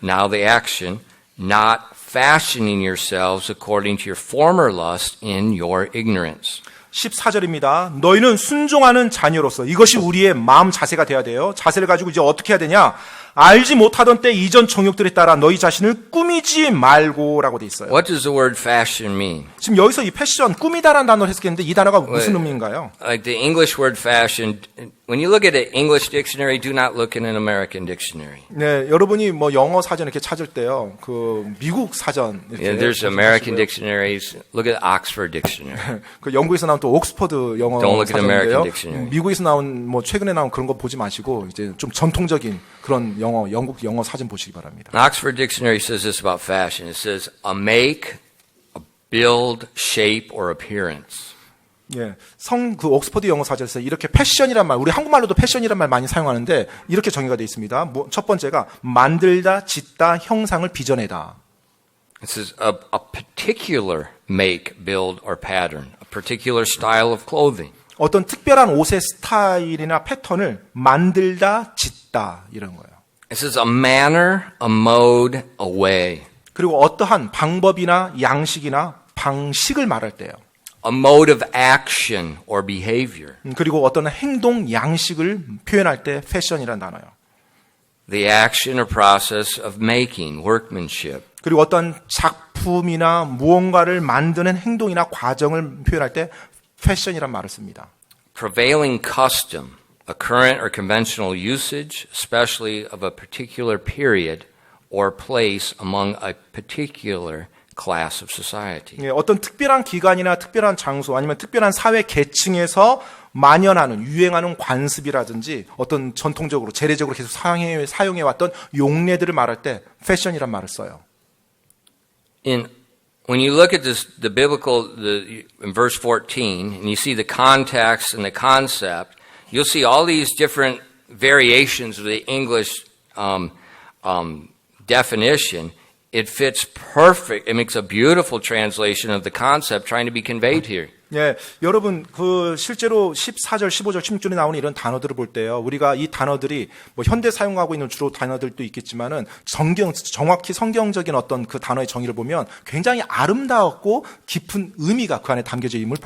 Speaker 1: Now the action, not fashioning yourselves according to your former lust in your ignorance.
Speaker 2: 14절입니다. 너희는 순종하는 자녀로서 이것이 우리의 마음 자세가 돼야 돼요. 자세를 가지고 이제 어떻게 해야 되냐? 알지 못하던 때 이전 정욕들에 따라 너희 자신을 꾸미지 말고라고 돼 있어요.
Speaker 1: What does the word fashion mean?
Speaker 2: 지금 여기서 이 패션, 꾸미다라는 단어를 해석했는데 이 단어가 무슨 의미인가요?
Speaker 1: Like the English word fashion, when you look at an English dictionary, do not look in an American dictionary.
Speaker 2: 네, 여러분이 뭐 영어 사전 이렇게 찾을 때요, 그 미국 사전 이렇게
Speaker 1: Yeah, there's American
Speaker 2: 찾으시고요.
Speaker 1: dictionaries. Look at Oxford Dictionary.
Speaker 2: 그 영국에서 나온 또 옥스퍼드 영어
Speaker 1: Don't look at American
Speaker 2: 사전인데요.
Speaker 1: dictionary.
Speaker 2: 미국에서 나온 뭐 최근에 나온 그런 거 보지 마시고 이제 좀 전통적인 그런 영국 영어 사전 보시기 바랍니다.
Speaker 1: An Oxford Dictionary says this about fashion. It says a make, a build, shape, or appearance.
Speaker 2: 예, 그 옥스퍼드 영어 사전에서 이렇게 패션이란 말, 우리 한국말로도 패션이란 말 많이 사용하는데 이렇게 정의가 되어 있습니다. 첫 번째가 만들다, 짓다, 형상을 빚어내다.
Speaker 1: It says a particular make, build, or pattern, a particular style of clothing.
Speaker 2: 어떤 특별한 옷의 스타일이나 패턴을 만들다, 짓다 이런 거예요.
Speaker 1: It says a manner, a mode, a way.
Speaker 2: 그리고 어떠한 방법이나 양식이나 방식을 말할 때요.
Speaker 1: A mode of action or behavior.
Speaker 2: 그리고 어떤 행동 양식을 표현할 때 패션이라는 단어예요.
Speaker 1: The action or process of making, workmanship.
Speaker 2: 그리고 어떤 작품이나 무언가를 만드는 행동이나 과정을 표현할 때 패션이란 말을 씁니다.
Speaker 1: Prevailing custom, a current or conventional usage, especially of a particular period or place among a particular class of society.
Speaker 2: 예, 어떤 특별한 기간이나 특별한 장소 아니면 특별한 사회 계층에서 만연하는 유행하는 관습이라든지 어떤 전통적으로 재래적으로 계속 사용해 왔던 용례들을 말할 때 패션이란 말을 써요.
Speaker 1: When you look at this, the biblical, in verse 14, and you see the context and the concept, you'll see all these different variations of the English definition. It fits perfect. It makes a beautiful translation of the concept trying to be conveyed here.
Speaker 2: 예, 여러분 그 실제로 14절, 15절, 16절에 나오는 이런 단어들을 볼 때요. 우리가 이 단어들이 뭐 현대 사용하고 있는 주로 단어들도 있겠지만은 정확히 성경적인 어떤 그 단어의 정의를 보면 굉장히 아름다웠고 깊은 의미가 그 안에 담겨져 있음을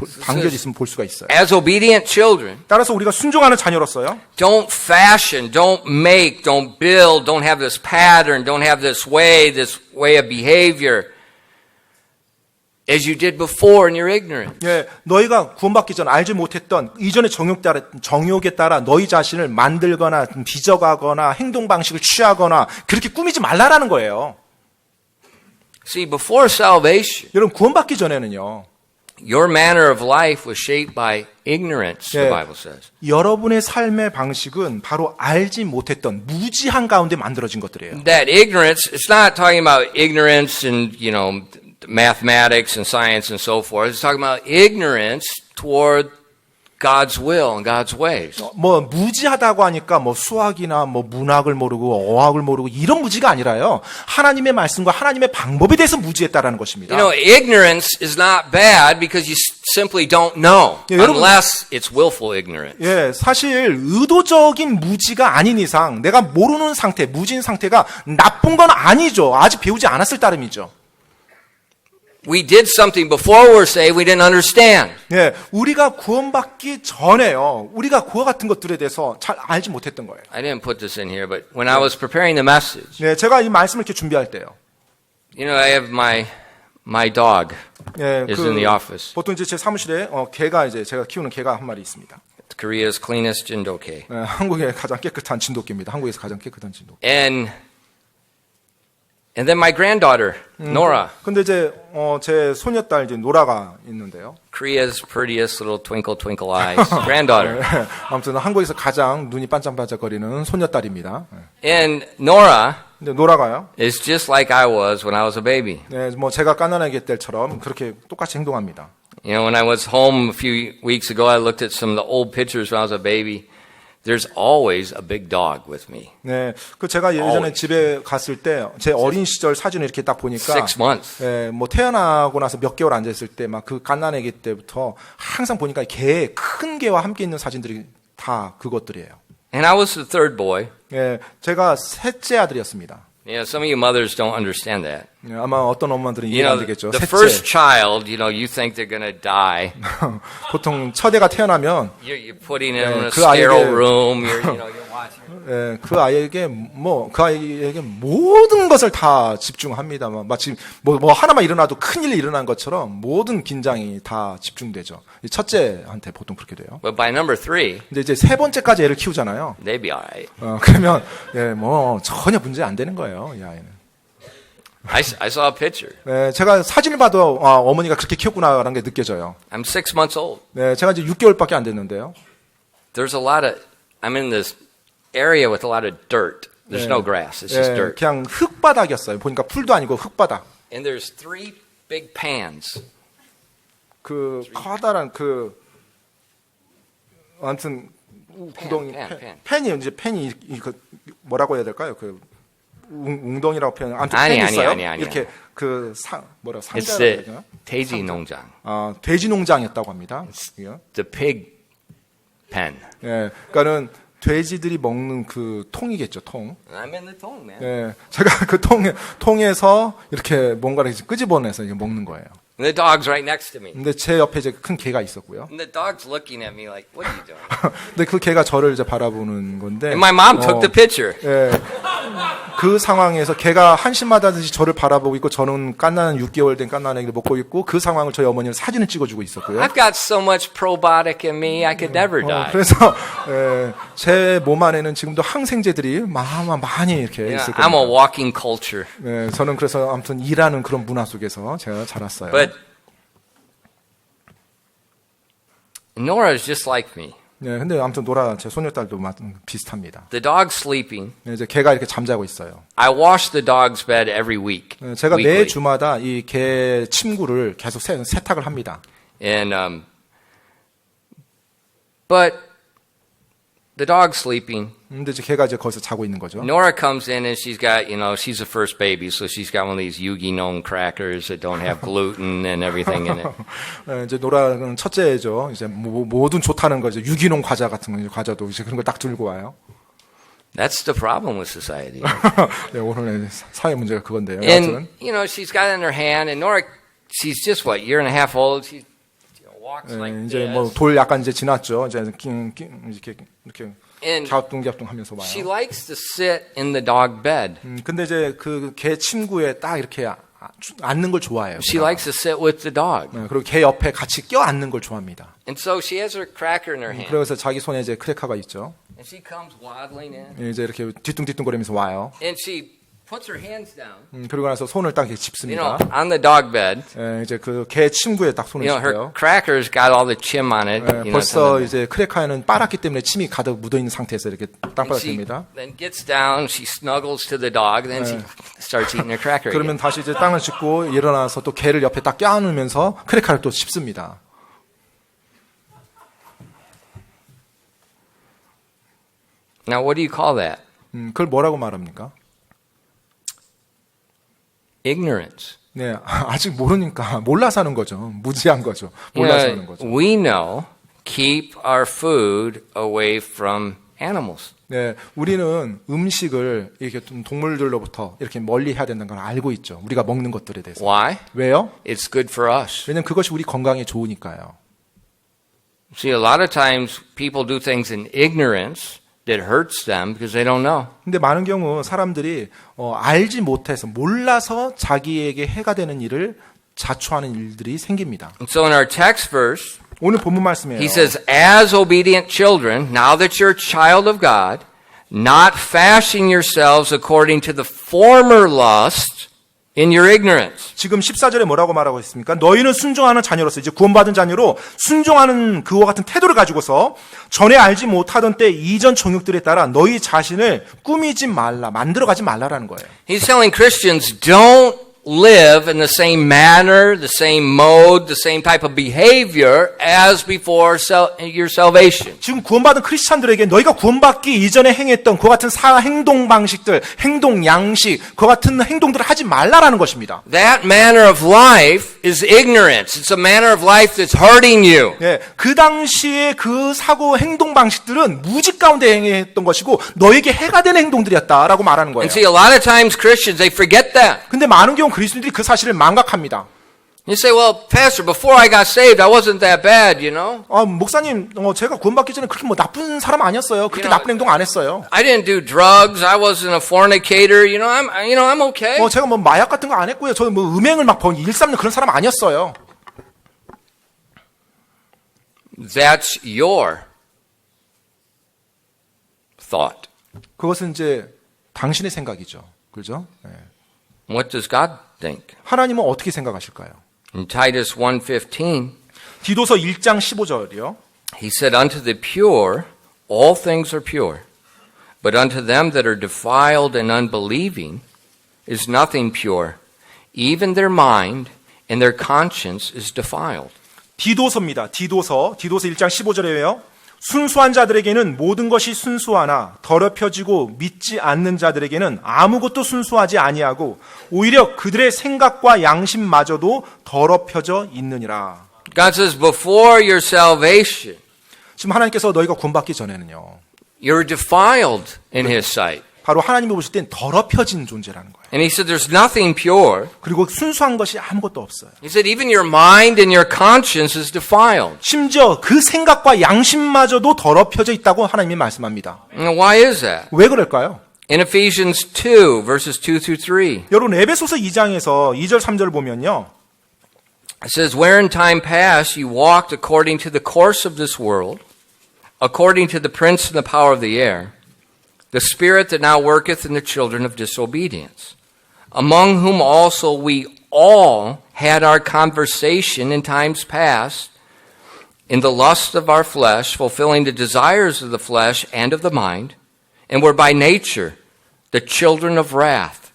Speaker 2: 볼 수가 있어요.
Speaker 1: As obedient children,
Speaker 2: 따라서 우리가 순종하는 자녀로서요.
Speaker 1: don't fashion, don't make, don't build, don't have this pattern, don't have this way of behavior. As you did before in your ignorance.
Speaker 2: 예, 너희가 구원받기 전 알지 못했던 이전의 정욕에 따라 너희 자신을 만들거나 빚어가거나 행동 방식을 취하거나 그렇게 꾸미지 말라라는 거예요.
Speaker 1: See, before salvation,
Speaker 2: 여러분 구원받기 전에는요.
Speaker 1: your manner of life was shaped by ignorance, the Bible says.
Speaker 2: 여러분의 삶의 방식은 바로 알지 못했던 무지한 가운데 만들어진 것들이에요.
Speaker 1: That ignorance, it's not talking about ignorance and, mathematics and science and so forth. It's talking about ignorance toward God's will and God's ways.
Speaker 2: 뭐 무지하다고 하니까 뭐 수학이나 뭐 문학을 모르고 어학을 모르고 이런 무지가 아니라요. 하나님의 말씀과 하나님의 방법에 대해서 무지했다라는 것입니다.
Speaker 1: Ignorance is not bad because you simply don't know, unless it's willful ignorance.
Speaker 2: 예, 사실 의도적인 무지가 아닌 이상 내가 모르는 상태, 무지인 상태가 나쁜 건 아니죠. 아직 배우지 않았을 따름이죠.
Speaker 1: We did something before we're saved we didn't understand.
Speaker 2: 예, 우리가 구원받기 전에요. 우리가 그와 같은 것들에 대해서 잘 알지 못했던 거예요.
Speaker 1: I didn't put this in here, but when I was preparing the message,
Speaker 2: 네, 제가 이 말씀을 이렇게 준비할 때요.
Speaker 1: I have my dog
Speaker 2: 예,
Speaker 1: is in the office.
Speaker 2: 보통 이제 제 사무실에 개가 이제 제가 키우는 개가 한 마리 있습니다.
Speaker 1: Korea's cleanest 진돗개.
Speaker 2: 예, 한국의 가장 깨끗한 진돗개입니다. 한국에서 가장 깨끗한 진돗개.
Speaker 1: And And then my granddaughter, Nora,
Speaker 2: 근데 이제 제 소녀딸 이제 노라가 있는데요.
Speaker 1: Korea's prettiest little twinkle twinkle eyes granddaughter.
Speaker 2: 아무튼 한국에서 가장 눈이 반짝반짝거리는 소녀딸입니다.
Speaker 1: And Nora
Speaker 2: 근데 노라가요.
Speaker 1: is just like I was when I was a baby.
Speaker 2: 네, 뭐 제가 갓난아기 때처럼 그렇게 똑같이 행동합니다.
Speaker 1: You know, when I was home a few weeks ago, I looked at some of the old pictures when I was a baby. There's always a big dog with me.
Speaker 2: 네, 그 제가 예전에 집에 갔을 때 제 어린 시절 사진을 이렇게 딱 보니까
Speaker 1: 6 months.
Speaker 2: 예, 뭐 태어나고 나서 몇 개월 앉아 있을 때 막 그 갓난아기 때부터 항상 보니까 큰 개와 함께 있는 사진들이 다 그것들이에요.
Speaker 1: And I was the third boy.
Speaker 2: 예, 제가 셋째 아들이었습니다.
Speaker 1: You know, some of you mothers don't understand that.
Speaker 2: 예, 아마 어떤 엄마들은
Speaker 1: You
Speaker 2: 이해가 안
Speaker 1: know,
Speaker 2: 되겠죠.
Speaker 1: the
Speaker 2: 셋째.
Speaker 1: first child, you know, you think they're going to die.
Speaker 2: 보통 첫애가 태어나면
Speaker 1: You're putting him in a
Speaker 2: 그
Speaker 1: sterile
Speaker 2: 아이에게-
Speaker 1: room. You're watching.
Speaker 2: 예, 그 아이에게 모든 것을 다 집중합니다. 마치 뭐 하나만 일어나도 큰일이 일어난 것처럼 모든 긴장이 다 집중되죠. 이 첫째한테 보통 그렇게 돼요.
Speaker 1: But by number 3,
Speaker 2: 근데 이제 세 번째까지 애를 키우잖아요.
Speaker 1: they'd be all right.
Speaker 2: 그러면 뭐 전혀 문제 안 되는 거예요, 이 아이는.
Speaker 1: I saw a picture.
Speaker 2: 네, 제가 사진을 봐도 어머니가 그렇게 키웠구나라는 게 느껴져요.
Speaker 1: I'm 6 months old.
Speaker 2: 네, 제가 이제 6개월밖에 안 됐는데요.
Speaker 1: There's a lot of, I'm in this area with a lot of dirt. There's no grass. It's just dirt.
Speaker 2: 그냥 흙바닥이었어요. 보니까 풀도 아니고 흙바닥.
Speaker 1: And there's 3 big pans.
Speaker 2: 그 커다란 아무튼 구덩이
Speaker 1: 팬.
Speaker 2: 팬이 이제 팬이 그 뭐라고 해야 될까요? 그 웅덩이라고 표현. 아무튼
Speaker 1: 아니,
Speaker 2: 팬이
Speaker 1: 아니,
Speaker 2: 있어요.
Speaker 1: 아니.
Speaker 2: 이렇게 상자라고
Speaker 1: It's
Speaker 2: 해야
Speaker 1: the
Speaker 2: 되나?
Speaker 1: 돼지 농장.
Speaker 2: 돼지 농장이었다고 합니다. 이게요.
Speaker 1: The pig pen.
Speaker 2: 예, 그러니까는 돼지들이 먹는 그 통이겠죠, 통.
Speaker 1: I'm in the tongue, man.
Speaker 2: 예, 제가 그 통에서 이렇게 뭔가를 이제 끄집어내서 이제 먹는 거예요.
Speaker 1: And the dog's right next to me.
Speaker 2: 근데 제 옆에 이제 큰 개가 있었고요.
Speaker 1: And the dog's looking at me like, what are you doing?
Speaker 2: 근데 그 개가 저를 이제 바라보는 건데.
Speaker 1: And my mom took the picture.
Speaker 2: 예, 그 상황에서 개가 한심하다듯이 저를 바라보고 있고 저는 갓난 6개월 된 갓난아기를 먹고 있고 그 상황을 저희 어머니는 사진을 찍어주고 있었고요.
Speaker 1: I've got so much probiotic in me, I could never die.
Speaker 2: 그래서 제 몸 안에는 지금도 항생제들이 많이 이렇게
Speaker 1: You know,
Speaker 2: 있을
Speaker 1: I'm a
Speaker 2: 겁니다.
Speaker 1: walking culture.
Speaker 2: 예, 저는 그래서 아무튼 일하는 그런 문화 속에서 제가 자랐어요.
Speaker 1: But Nora is just like me.
Speaker 2: 네, 근데 아무튼 노라 제 소녀딸도 비슷합니다.
Speaker 1: The dog's sleeping.
Speaker 2: 네, 이제 개가 이렇게 잠자고 있어요.
Speaker 1: I wash the dog's bed every week.
Speaker 2: 네, 제가
Speaker 1: weekly.
Speaker 2: 매 주마다 이 개 침구를 계속 세탁을 합니다.
Speaker 1: And but the dog's sleeping.
Speaker 2: 근데 이제 개가 이제 거기서 자고 있는 거죠.
Speaker 1: Nora comes in and she's got, you know, she's the first baby, so she's got one of these 유기농 crackers that don't have gluten and everything in it.
Speaker 2: 네, 이제 노라는 첫째죠. 이제 모든 좋다는 거죠. 유기농 과자 같은 거, 과자도 이제 그런 걸 딱 들고 와요.
Speaker 1: That's the problem with society.
Speaker 2: 네, 오늘 사회 문제가 그건데요.
Speaker 1: And you know, she's got it in her hand, and Nora, she's just what, year and a half old. She walks like
Speaker 2: 이제
Speaker 1: this.
Speaker 2: 뭐 돌 약간 이제 지났죠. 이제 이렇게
Speaker 1: And
Speaker 2: 갸우뚱갸우뚱하면서 와요.
Speaker 1: she likes to sit in the dog bed.
Speaker 2: 근데 이제 그 개 침구에 딱 이렇게 앉는 걸 좋아해요.
Speaker 1: She likes to sit with the dog.
Speaker 2: 네, 그리고 개 옆에 같이 껴 앉는 걸 좋아합니다.
Speaker 1: And so she has her cracker in her hand.
Speaker 2: 그래서 자기 손에 이제 크래커가 있죠.
Speaker 1: And she comes waddling in.
Speaker 2: 이제 이렇게 뒤뚱뒤뚱거리면서 와요.
Speaker 1: And she puts her hands down.
Speaker 2: 그리고 나서 손을 딱 이렇게
Speaker 1: You know,
Speaker 2: 짚습니다.
Speaker 1: on the dog bed.
Speaker 2: 이제 그 개 침구에 딱 손을
Speaker 1: You know, her
Speaker 2: 짚어요.
Speaker 1: cracker's got all the chim on it. You know,
Speaker 2: 벌써
Speaker 1: something.
Speaker 2: 이제 크래커에는 빨았기 때문에 침이 가득 묻어 있는 상태에서 이렇게
Speaker 1: And
Speaker 2: 땅바닥
Speaker 1: she
Speaker 2: 됩니다.
Speaker 1: then gets down, she snuggles to the dog, then she starts eating her cracker
Speaker 2: 그러면
Speaker 1: again.
Speaker 2: 다시 이제 땅을 짚고 일어나서 또 개를 옆에 딱 껴안으면서 크래커를 또 씹습니다.
Speaker 1: Now, what do you call that?
Speaker 2: 그걸 뭐라고 말합니까?
Speaker 1: Ignorance.
Speaker 2: 네, 아직 모르니까 몰라서 하는 거죠. 무지한 거죠. 몰라서 하는 거죠.
Speaker 1: We know, keep our food away from animals.
Speaker 2: 네, 우리는 음식을 이렇게 좀 동물들로부터 이렇게 멀리 해야 된다는 걸 알고 있죠. 우리가 먹는 것들에 대해서.
Speaker 1: Why?
Speaker 2: 왜요?
Speaker 1: It's good for us.
Speaker 2: 왜냐면 그것이 우리 건강에 좋으니까요.
Speaker 1: See, a lot of times people do things in ignorance that hurts them because they don't know.
Speaker 2: 근데 많은 경우 사람들이 알지 못해서 몰라서 자기에게 해가 되는 일을 자초하는 일들이 생깁니다.
Speaker 1: And so in our text verse,
Speaker 2: 오늘 본문 말씀이에요.
Speaker 1: he says, as obedient children, now that you're a child of God, not fashioning yourselves according to the former lust in your ignorance.
Speaker 2: 지금 14절에 뭐라고 말하고 있습니까? 너희는 순종하는 자녀로서 이제 구원받은 자녀로 순종하는 그와 같은 태도를 가지고서 전에 알지 못하던 때 이전 정욕들에 따라 너희 자신을 꾸미지 말라, 만들어가지 말라라는 거예요.
Speaker 1: He's telling Christians, don't live in the same manner, the same mode, the same type of behavior as before your salvation.
Speaker 2: 지금 구원받은 크리스찬들에게 너희가 구원받기 이전에 행했던 그와 같은 행동 방식들, 행동 양식, 그와 같은 행동들을 하지 말라라는 것입니다.
Speaker 1: That manner of life is ignorance. It's a manner of life that's hurting you.
Speaker 2: 예, 그 당시에 그 사고 행동 방식들은 무지 가운데 행했던 것이고 너에게 해가 되는 행동들이었다라고 말하는 거예요.
Speaker 1: And see, a lot of times Christians, they forget that.
Speaker 2: 근데 많은 경우 그리스도인들이 그 사실을 망각합니다.
Speaker 1: You say, well, Pastor, before I got saved, I wasn't that bad, you know?
Speaker 2: 목사님, 제가 구원받기 전에 그렇게 뭐 나쁜 사람 아니었어요. 그렇게
Speaker 1: You know,
Speaker 2: 나쁜 행동 안 했어요.
Speaker 1: I didn't do drugs. I wasn't a fornicator. I'm okay.
Speaker 2: 제가 뭐 마약 같은 거 안 했고요. 저는 뭐 음행을 막 일삼는 그런 사람 아니었어요.
Speaker 1: That's your thought.
Speaker 2: 그것은 이제 당신의 생각이죠. 그죠? 네.
Speaker 1: What does God think?
Speaker 2: 하나님은 어떻게 생각하실까요?
Speaker 1: In Titus 1:15,
Speaker 2: 디도서 1장 15절이요.
Speaker 1: he said, unto the pure, all things are pure. But unto them that are defiled and unbelieving is nothing pure. Even their mind and their conscience is defiled.
Speaker 2: 디도서입니다. 디도서 1장 15절에요. 순수한 자들에게는 모든 것이 순수하나 더럽혀지고 믿지 않는 자들에게는 아무것도 순수하지 아니하고 오히려 그들의 생각과 양심마저도 더럽혀져 있느니라.
Speaker 1: God says, before your salvation,
Speaker 2: 지금 하나님께서 너희가 구원받기 전에는요.
Speaker 1: you're defiled in His sight.
Speaker 2: 바로 하나님이 보실 땐 더럽혀진 존재라는 거예요.
Speaker 1: And He said, there's nothing pure.
Speaker 2: 그리고 순수한 것이 아무것도 없어요.
Speaker 1: He said, even your mind and your conscience is defiled.
Speaker 2: 심지어 그 생각과 양심마저도 더럽혀져 있다고 하나님이 말씀합니다.
Speaker 1: And why is that?
Speaker 2: 왜 그럴까요?
Speaker 1: In Ephesians 2, verses 2 through 3,
Speaker 2: 여러분 에베소서 2장에서 2절 3절을 보면요.
Speaker 1: it says, where in time past you walked according to the course of this world, according to the prince and the power of the air, the spirit that now worketh in the children of disobedience, among whom also we all had our conversation in times past, in the lust of our flesh, fulfilling the desires of the flesh and of the mind, and were by nature the children of wrath,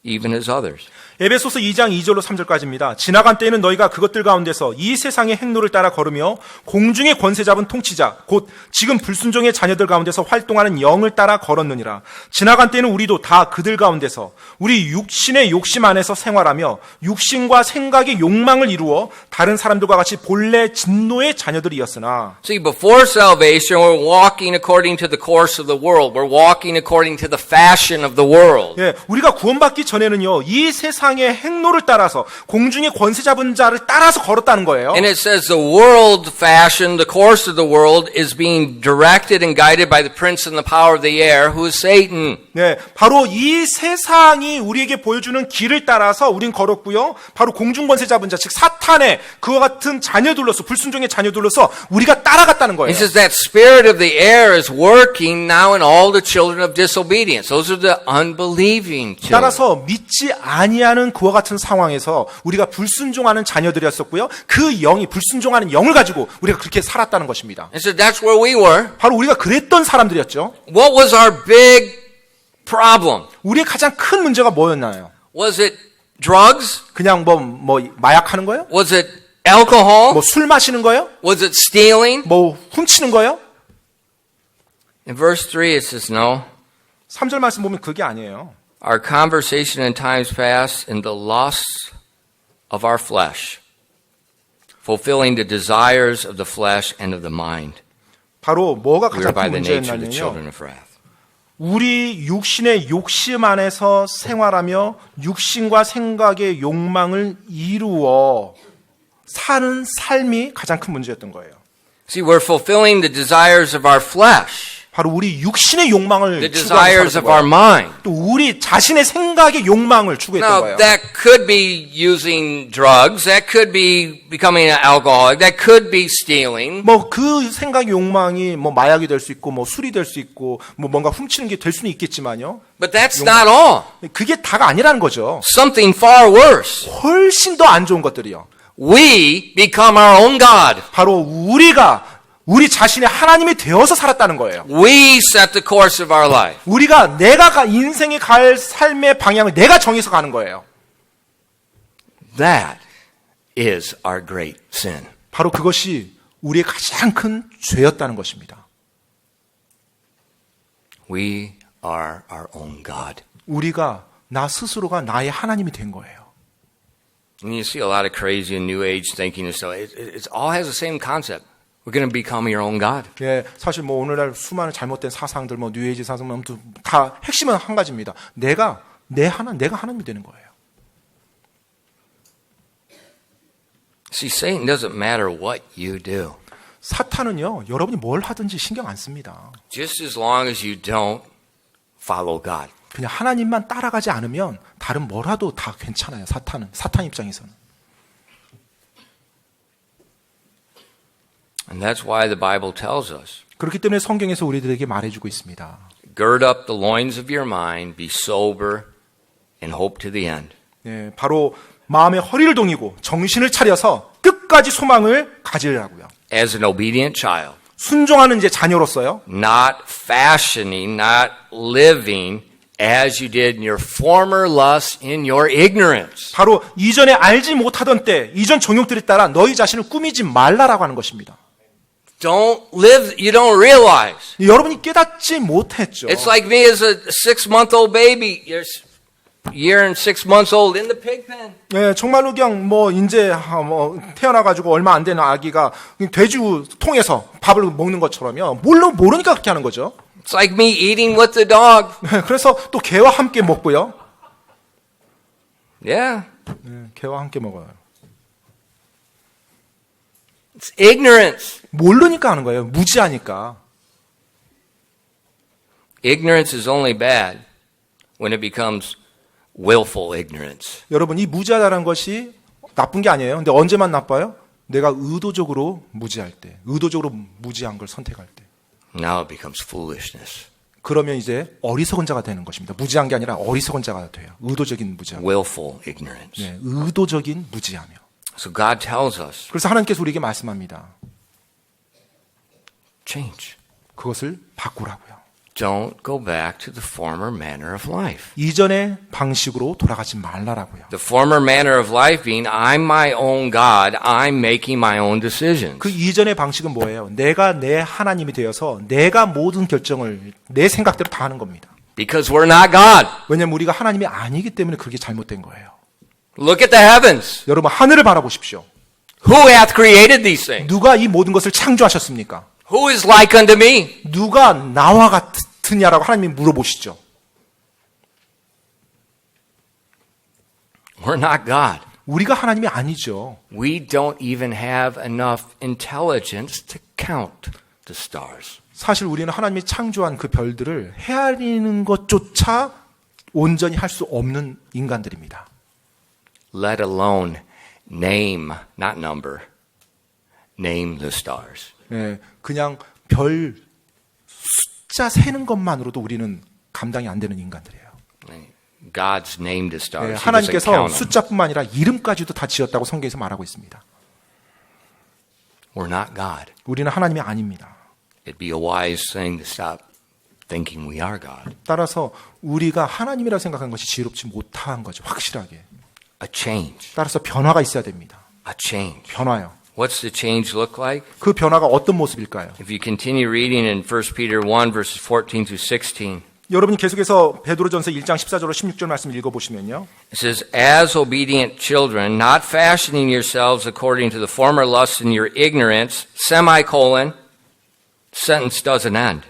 Speaker 1: even as others.
Speaker 2: 에베소서 2장 2절로 3절까지입니다. 지나간 때에는 너희가 그것들 가운데서 이 세상의 행로를 따라 걸으며 공중의 권세 잡은 통치자 곧 지금 불순종의 자녀들 가운데서 활동하는 영을 따라 걸었느니라. 지나간 때에는 우리도 다 그들 가운데서 우리 육신의 욕심 안에서 생활하며 육신과 생각의 욕망을 이루어 다른 사람들과 같이 본래 진노의 자녀들이었으나.
Speaker 1: See, before salvation, we're walking according to the course of the world. We're walking according to the fashion of the world.
Speaker 2: 예, 우리가 구원받기 전에는요, 이 세상의 행로를 따라서 공중의 권세 잡은 자를 따라서 걸었다는 거예요.
Speaker 1: And it says the world fashion, the course of the world is being directed and guided by the prince and the power of the air, who is Satan.
Speaker 2: 네, 바로 이 세상이 우리에게 보여주는 길을 따라서 우린 걸었고요. 바로 공중 권세 잡은 자, 즉 사탄의 그와 같은 자녀들로서 불순종의 자녀들로서 우리가 따라갔다는 거예요.
Speaker 1: He says that spirit of the air is working now in all the children of disobedience. Those are the unbelieving children.
Speaker 2: 따라서 믿지 아니하는 그와 같은 상황에서 우리가 불순종하는 자녀들이었었고요. 그 영이 불순종하는 영을 가지고 우리가 그렇게 살았다는 것입니다.
Speaker 1: And so that's where we were.
Speaker 2: 바로 우리가 그랬던 사람들이었죠.
Speaker 1: What was our big problem?
Speaker 2: 우리의 가장 큰 문제가 뭐였나요?
Speaker 1: Was it drugs?
Speaker 2: 그냥 뭐 마약하는 거예요?
Speaker 1: Was it alcohol?
Speaker 2: 뭐 술 마시는 거예요?
Speaker 1: Was it stealing?
Speaker 2: 뭐 훔치는 거예요?
Speaker 1: In verse 3 it says no.
Speaker 2: 3절 말씀 보면 그게 아니에요.
Speaker 1: Our conversation in times past in the lusts of our flesh, fulfilling the desires of the flesh and of the mind.
Speaker 2: 바로 뭐가
Speaker 1: We are
Speaker 2: 가장
Speaker 1: by
Speaker 2: 큰
Speaker 1: the nature the
Speaker 2: 문제였냐면요.
Speaker 1: children of wrath.
Speaker 2: 우리 육신의 욕심 안에서 생활하며 육신과 생각의 욕망을 이루어 사는 삶이 가장 큰 문제였던 거예요.
Speaker 1: See, we're fulfilling the desires of our flesh.
Speaker 2: 바로 우리 육신의 욕망을
Speaker 1: the
Speaker 2: 추구하는
Speaker 1: desires of our mind.
Speaker 2: 또 우리 자신의 생각의 욕망을 추구했던
Speaker 1: Now,
Speaker 2: 거예요.
Speaker 1: that could be using drugs, that could be becoming an alcoholic, that could be stealing.
Speaker 2: 뭐 그 생각의 욕망이 뭐 마약이 될 수 있고 뭐 술이 될 수 있고 뭐 뭔가 훔치는 게 될 수는 있겠지만요.
Speaker 1: But that's not all.
Speaker 2: 그게 다가 아니라는 거죠.
Speaker 1: Something far worse.
Speaker 2: 훨씬 더 안 좋은 것들이요.
Speaker 1: We become our own God.
Speaker 2: 바로 우리가 우리 자신의 하나님이 되어서 살았다는 거예요.
Speaker 1: We set the course of our life.
Speaker 2: 우리가 내가 인생에 갈 삶의 방향을 내가 정해서 가는 거예요.
Speaker 1: That is our great sin.
Speaker 2: 바로 그것이 우리의 가장 큰 죄였다는 것입니다.
Speaker 1: We are our own God.
Speaker 2: 우리가 나 스스로가 나의 하나님이 된 거예요.
Speaker 1: And you see a lot of crazy and new age thinking and stuff. It all has the same concept. We're going to become your own God.
Speaker 2: 예, 사실 뭐 오늘날 수많은 잘못된 사상들, 뭐 뉴에이지 사상, 다 핵심은 한 가지입니다. 내가 하나님이 되는 거예요.
Speaker 1: See, Satan doesn't matter what you do.
Speaker 2: 사탄은요, 여러분이 뭘 하든지 신경 안 씁니다.
Speaker 1: Just as long as you don't follow God.
Speaker 2: 그냥 하나님만 따라가지 않으면 다른 뭐라도 다 괜찮아요. 사탄 입장에서는.
Speaker 1: And that's why the Bible tells us,
Speaker 2: 그렇기 때문에 성경에서 우리들에게 말해주고 있습니다.
Speaker 1: gird up the loins of your mind, be sober, and hope to the end.
Speaker 2: 예, 바로 마음의 허리를 동이고 정신을 차려서 끝까지 소망을 가지라고요.
Speaker 1: As an obedient child,
Speaker 2: 순종하는 이제 자녀로서요.
Speaker 1: not fashioning, not living as you did in your former lusts in your ignorance.
Speaker 2: 바로 이전에 알지 못하던 때 이전 정욕들에 따라 너희 자신을 꾸미지 말라라고 하는 것입니다.
Speaker 1: Don't live, you don't realize.
Speaker 2: 여러분이 깨닫지 못했죠.
Speaker 1: It's like me as a 6-month-old baby. You're a year and 6 months old in the pig pen.
Speaker 2: 예, 정말로 그냥 뭐 이제 뭐 태어나가지고 얼마 안 되는 아기가 돼지 통에서 밥을 먹는 것처럼요. 모르니까 그렇게 하는 거죠.
Speaker 1: It's like me eating with the dog.
Speaker 2: 그래서 또 개와 함께 먹고요.
Speaker 1: Yeah.
Speaker 2: 개와 함께 먹어요.
Speaker 1: It's ignorance.
Speaker 2: 모르니까 하는 거예요. 무지하니까.
Speaker 1: Ignorance is only bad when it becomes willful ignorance.
Speaker 2: 여러분, 이 무지하다는 것이 나쁜 게 아니에요. 근데 언제만 나빠요? 내가 의도적으로 무지할 때, 의도적으로 무지한 걸 선택할 때.
Speaker 1: Now it becomes foolishness.
Speaker 2: 그러면 이제 어리석은 자가 되는 것입니다. 무지한 게 아니라 어리석은 자가 돼요. 의도적인 무지함.
Speaker 1: Willful ignorance.
Speaker 2: 네, 의도적인 무지하며.
Speaker 1: So God tells us,
Speaker 2: 그래서 하나님께서 우리에게 말씀합니다.
Speaker 1: change.
Speaker 2: 그것을 바꾸라고요.
Speaker 1: Don't go back to the former manner of life.
Speaker 2: 이전의 방식으로 돌아가지 말라라고요.
Speaker 1: The former manner of life being, I'm my own God, I'm making my own decisions.
Speaker 2: 그 이전의 방식은 뭐예요? 내가 내 하나님이 되어서 내가 모든 결정을 내 생각대로 다 하는 겁니다.
Speaker 1: Because we're not God.
Speaker 2: 왜냐하면 우리가 하나님이 아니기 때문에 그게 잘못된 거예요.
Speaker 1: Look at the heavens.
Speaker 2: 여러분, 하늘을 바라보십시오.
Speaker 1: Who hath created these things?
Speaker 2: 누가 이 모든 것을 창조하셨습니까?
Speaker 1: Who is like unto me?
Speaker 2: 누가 나와 같으냐라고 하나님이 물어보시죠.
Speaker 1: We're not God.
Speaker 2: 우리가 하나님이 아니죠.
Speaker 1: We don't even have enough intelligence to count the stars.
Speaker 2: 사실 우리는 하나님이 창조한 그 별들을 헤아리는 것조차 온전히 할 수 없는 인간들입니다.
Speaker 1: Let alone name, not number, name the stars.
Speaker 2: 예, 그냥 별 숫자 세는 것만으로도 우리는 감당이 안 되는 인간들이에요.
Speaker 1: God's named the stars.
Speaker 2: 예,
Speaker 1: He doesn't
Speaker 2: 하나님께서
Speaker 1: count them.
Speaker 2: 숫자뿐만 아니라 이름까지도 다 지었다고 성경에서 말하고 있습니다.
Speaker 1: We're not God.
Speaker 2: 우리는 하나님이 아닙니다.
Speaker 1: It'd be a wise thing to stop thinking we are God.
Speaker 2: 따라서 우리가 하나님이라고 생각하는 것이 지혜롭지 못한 거죠. 확실하게.
Speaker 1: A change.
Speaker 2: 따라서 변화가 있어야 됩니다.
Speaker 1: A change.
Speaker 2: 변화요.
Speaker 1: What's the change look like?
Speaker 2: 그 변화가 어떤 모습일까요?
Speaker 1: If you continue reading in 1 Peter 1 verses 14 through 16,
Speaker 2: 여러분이 계속해서 베드로전서 1장 14절로 16절 말씀 읽어보시면요.
Speaker 1: it says, As obedient children, not fashioning yourselves according to the former lusts in your ignorance, semicolon, sentence doesn't end.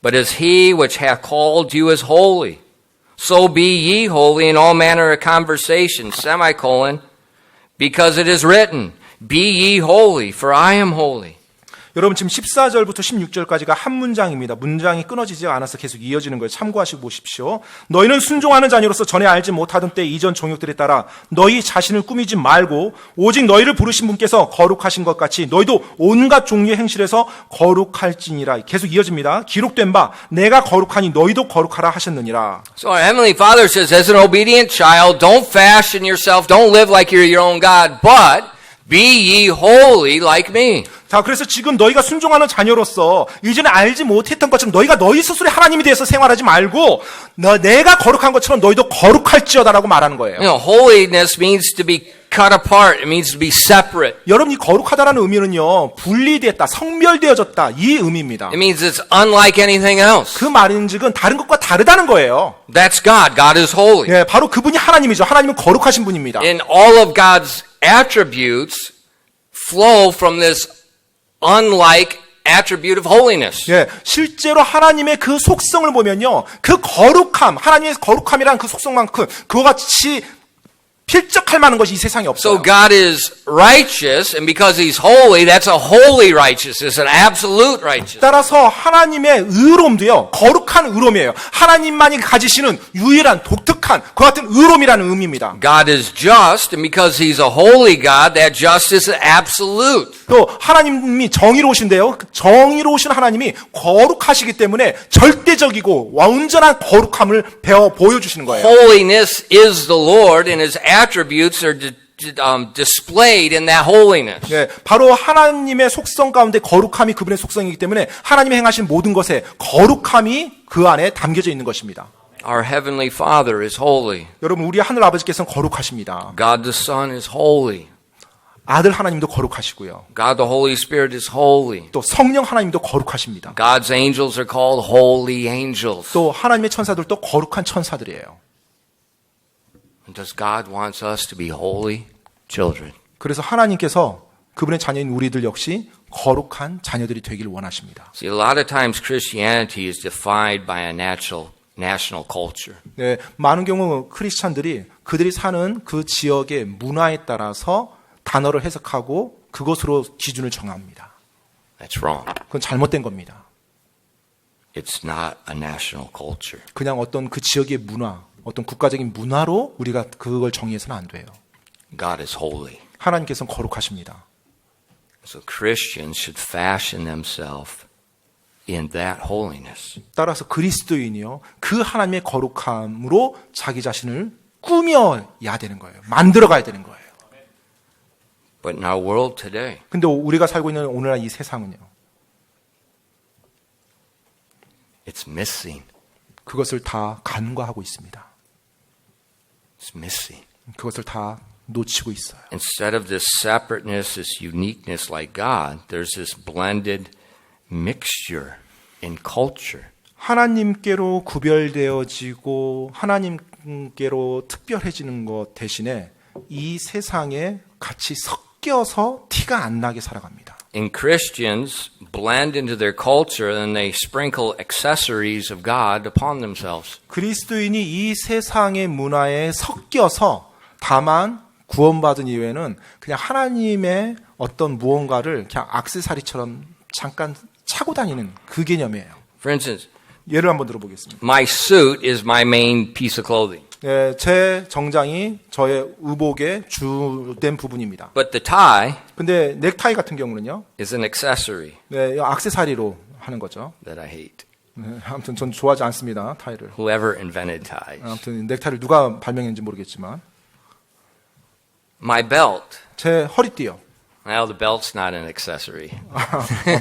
Speaker 1: But as he which hath called you is holy, so be ye holy in all manner of conversation, semicolon, because it is written, Be ye holy, for I am holy.
Speaker 2: 여러분 지금 14절부터 16절까지가 한 문장입니다. 문장이 끊어지지 않아서 계속 이어지는 거예요. 참고하시고 보십시오. 너희는 순종하는 자녀로서 전에 알지 못하던 때 이전 종역들에 따라 너희 자신을 꾸미지 말고 오직 너희를 부르신 분께서 거룩하신 것 같이 너희도 온갖 종류의 행실에서 거룩할지니라. 계속 이어집니다. 기록된 바 내가 거룩하니 너희도 거룩하라 하셨느니라.
Speaker 1: So our Heavenly Father says, as an obedient child, don't fashion yourself, don't live like you're your own God, but be ye holy like me.
Speaker 2: 자, 그래서 지금 너희가 순종하는 자녀로서 이전에 알지 못했던 것처럼 너희가 너희 스스로의 하나님이 되어서 생활하지 말고 내가 거룩한 것처럼 너희도 거룩할지어다라고 말하는 거예요.
Speaker 1: You know, holiness means to be cut apart. It means to be separate.
Speaker 2: 여러분 이 거룩하다라는 의미는요. 분리되었다, 성별되어졌다 이 의미입니다.
Speaker 1: It means it's unlike anything else.
Speaker 2: 그 말인즉은 다른 것과 다르다는 거예요.
Speaker 1: That's God. God is holy.
Speaker 2: 예, 바로 그분이 하나님이죠. 하나님은 거룩하신 분입니다.
Speaker 1: And all of God's attributes flow from this unlike attribute of holiness.
Speaker 2: 예, 실제로 하나님의 그 속성을 보면요. 그 거룩함, 하나님의 거룩함이란 그 속성만큼 그와 같이 필적할 만한 것이 이 세상에 없어요.
Speaker 1: So God is righteous, and because He's holy, that's a holy righteousness, an absolute righteousness.
Speaker 2: 따라서 하나님의 의로움도요. 거룩한 의로움이에요. 하나님만이 가지시는 유일한 독특한 그 같은 의로움이라는 의미입니다.
Speaker 1: God is just, and because He's a holy God, that justice is absolute.
Speaker 2: 또 하나님이 정의로우신데요. 정의로우신 하나님이 거룩하시기 때문에 절대적이고 완전한 거룩함을 보여주시는 거예요.
Speaker 1: Holiness is the Lord, and His attributes are displayed in that holiness.
Speaker 2: 예, 바로 하나님의 속성 가운데 거룩함이 그분의 속성이기 때문에 하나님이 행하신 모든 것에 거룩함이 그 안에 담겨져 있는 것입니다.
Speaker 1: Our Heavenly Father is holy.
Speaker 2: 여러분 우리 하늘 아버지께서는 거룩하십니다.
Speaker 1: God the Son is holy.
Speaker 2: 아들 하나님도 거룩하시고요.
Speaker 1: God the Holy Spirit is holy.
Speaker 2: 또 성령 하나님도 거룩하십니다.
Speaker 1: God's angels are called holy angels.
Speaker 2: 또 하나님의 천사들도 거룩한 천사들이에요.
Speaker 1: Does God want us to be holy children?
Speaker 2: 그래서 하나님께서 그분의 자녀인 우리들 역시 거룩한 자녀들이 되기를 원하십니다.
Speaker 1: See, a lot of times Christianity is defined by a national culture.
Speaker 2: 네, 많은 경우 크리스찬들이 그들이 사는 그 지역의 문화에 따라서 단어를 해석하고 그것으로 기준을 정합니다.
Speaker 1: That's wrong.
Speaker 2: 그건 잘못된 겁니다.
Speaker 1: It's not a national culture.
Speaker 2: 그냥 어떤 그 지역의 문화, 어떤 국가적인 문화로 우리가 그걸 정의해서는 안 돼요.
Speaker 1: God is holy.
Speaker 2: 하나님께서는 거룩하십니다.
Speaker 1: So Christians should fashion themselves in that holiness.
Speaker 2: 따라서 그리스도인이요, 그 하나님의 거룩함으로 자기 자신을 꾸며야 되는 거예요. 만들어가야 되는 거예요.
Speaker 1: But in our world today,
Speaker 2: 근데 우리가 살고 있는 오늘날 이 세상은요,
Speaker 1: it's missing.
Speaker 2: 그것을 다 간과하고 있습니다.
Speaker 1: It's missing.
Speaker 2: 그것을 다 놓치고 있어요.
Speaker 1: Instead of this separateness, this uniqueness like God, there's this blended mixture in culture.
Speaker 2: 하나님께로 구별되어지고 하나님께로 특별해지는 것 대신에 이 세상에 같이 섞여서 티가 안 나게 살아갑니다.
Speaker 1: And Christians blend into their culture and they sprinkle accessories of God upon themselves.
Speaker 2: 그리스도인이 이 세상의 문화에 섞여서 다만 구원받은 이후에는 그냥 하나님의 어떤 무언가를 그냥 액세서리처럼 잠깐 차고 다니는 그 개념이에요.
Speaker 1: For instance,
Speaker 2: 예를 한번 들어보겠습니다.
Speaker 1: my suit is my main piece of clothing.
Speaker 2: 예, 제 정장이 저의 의복의 주된 부분입니다.
Speaker 1: But the tie
Speaker 2: 근데 넥타이 같은 경우는요,
Speaker 1: is an accessory
Speaker 2: 네, 액세서리로 하는 거죠.
Speaker 1: that I hate.
Speaker 2: 네, 아무튼 전 좋아하지 않습니다, 타이를.
Speaker 1: Whoever invented ties.
Speaker 2: 아무튼 넥타이를 누가 발명했는지 모르겠지만
Speaker 1: My belt.
Speaker 2: 제 허리띠요.
Speaker 1: Well, the belt's not an accessory.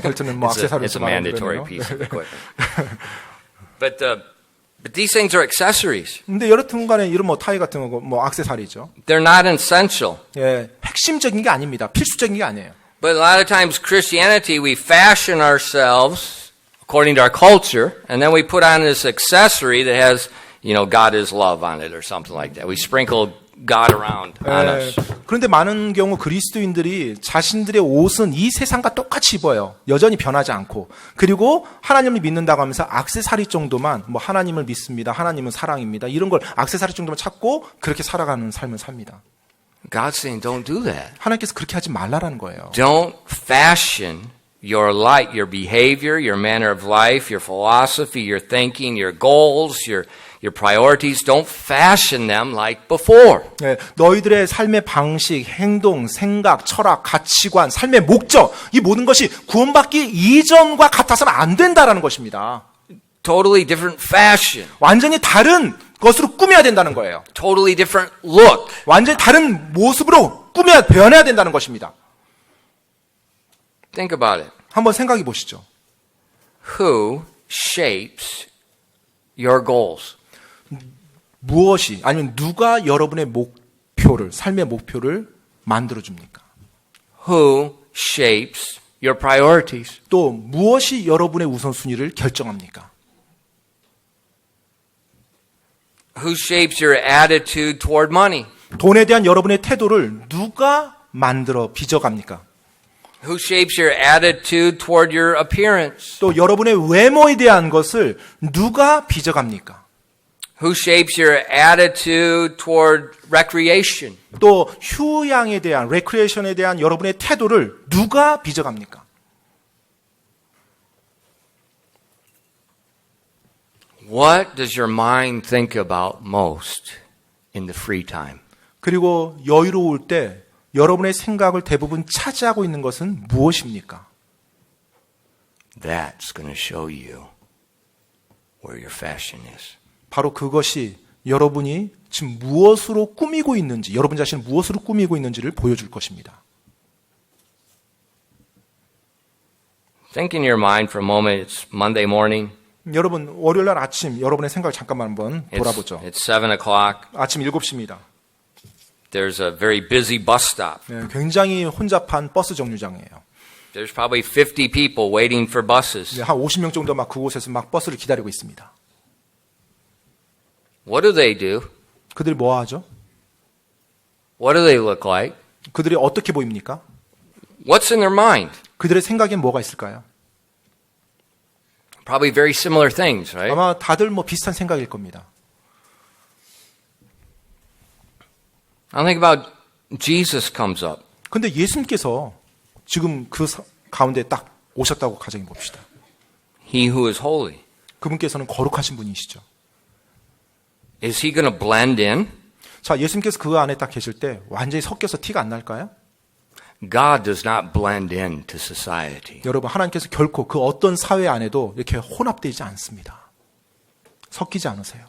Speaker 2: 벨트는 뭐 액세서리로
Speaker 1: It's a mandatory piece of equipment. But these things are accessories.
Speaker 2: 근데 여러튼 간에 이런 뭐 타이 같은 거 뭐 액세서리죠.
Speaker 1: They're not essential.
Speaker 2: 예, 핵심적인 게 아닙니다. 필수적인 게 아니에요.
Speaker 1: But a lot of times Christianity, we fashion ourselves according to our culture, and then we put on this accessory that has, you know, God is love on it or something like that. We sprinkle God around on us.
Speaker 2: 그런데 많은 경우 그리스도인들이 자신들의 옷은 이 세상과 똑같이 입어요. 여전히 변하지 않고. 그리고 하나님을 믿는다고 하면서 액세서리 정도만 뭐 하나님을 믿습니다. 하나님은 사랑입니다. 이런 걸 액세서리 정도만 찾고 그렇게 살아가는 삶을 삽니다.
Speaker 1: God's saying don't do that.
Speaker 2: 하나님께서 그렇게 하지 말라라는 거예요.
Speaker 1: Don't fashion your life, your behavior, your manner of life, your philosophy, your thinking, your goals, your priorities, don't fashion them like before.
Speaker 2: 네, 너희들의 삶의 방식, 행동, 생각, 철학, 가치관, 삶의 목적, 이 모든 것이 구원받기 이전과 같아서는 안 된다라는 것입니다.
Speaker 1: Totally different fashion.
Speaker 2: 완전히 다른 것으로 꾸며야 된다는 거예요.
Speaker 1: Totally different look.
Speaker 2: 완전히 다른 모습으로 변해야 된다는 것입니다.
Speaker 1: Think about it.
Speaker 2: 한번 생각해 보시죠.
Speaker 1: Who shapes your goals?
Speaker 2: 무엇이 아니면 누가 여러분의 목표를 삶의 목표를 만들어 줍니까?
Speaker 1: Who shapes your priorities?
Speaker 2: 또 무엇이 여러분의 우선순위를 결정합니까?
Speaker 1: Who shapes your attitude toward money?
Speaker 2: 돈에 대한 여러분의 태도를 누가 만들어 빚어갑니까?
Speaker 1: Who shapes your attitude toward your appearance?
Speaker 2: 또 여러분의 외모에 대한 것을 누가 빚어갑니까?
Speaker 1: Who shapes your attitude toward recreation?
Speaker 2: 또 휴양에 대한 레크리에이션에 대한 여러분의 태도를 누가 빚어갑니까?
Speaker 1: What does your mind think about most in the free time?
Speaker 2: 그리고 여유로울 때 여러분의 생각을 대부분 차지하고 있는 것은 무엇입니까?
Speaker 1: That's going to show you where your fashion is.
Speaker 2: 바로 그것이 여러분이 지금 무엇으로 꾸미고 있는지, 여러분 자신을 무엇으로 꾸미고 있는지를 보여줄 것입니다.
Speaker 1: Think in your mind for a moment. It's Monday morning.
Speaker 2: 여러분, 월요일 날 아침 여러분의 생각을 잠깐만 한번 돌아보죠.
Speaker 1: It's 7 o'clock.
Speaker 2: 아침 7시입니다.
Speaker 1: There's a very busy bus stop.
Speaker 2: 네, 굉장히 혼잡한 버스 정류장이에요.
Speaker 1: There's probably 50 people waiting for buses.
Speaker 2: 네, 한 50명 정도 막 그곳에서 막 버스를 기다리고 있습니다.
Speaker 1: What do they do?
Speaker 2: 그들이 뭐 하죠?
Speaker 1: What do they look like?
Speaker 2: 그들이 어떻게 보입니까?
Speaker 1: What's in their mind?
Speaker 2: 그들의 생각엔 뭐가 있을까요?
Speaker 1: Probably very similar things, right?
Speaker 2: 아마 다들 뭐 비슷한 생각일 겁니다.
Speaker 1: I think about Jesus comes up.
Speaker 2: 근데 예수님께서 지금 그 가운데 딱 오셨다고 가정해 봅시다.
Speaker 1: He who is holy.
Speaker 2: 그분께서는 거룩하신 분이시죠.
Speaker 1: Is he going to blend in?
Speaker 2: 자, 예수님께서 그 안에 딱 계실 때 완전히 섞여서 티가 안 날까요?
Speaker 1: God does not blend into society.
Speaker 2: 여러분, 하나님께서 결코 그 어떤 사회 안에도 이렇게 혼합되지 않습니다. 섞이지 않으세요.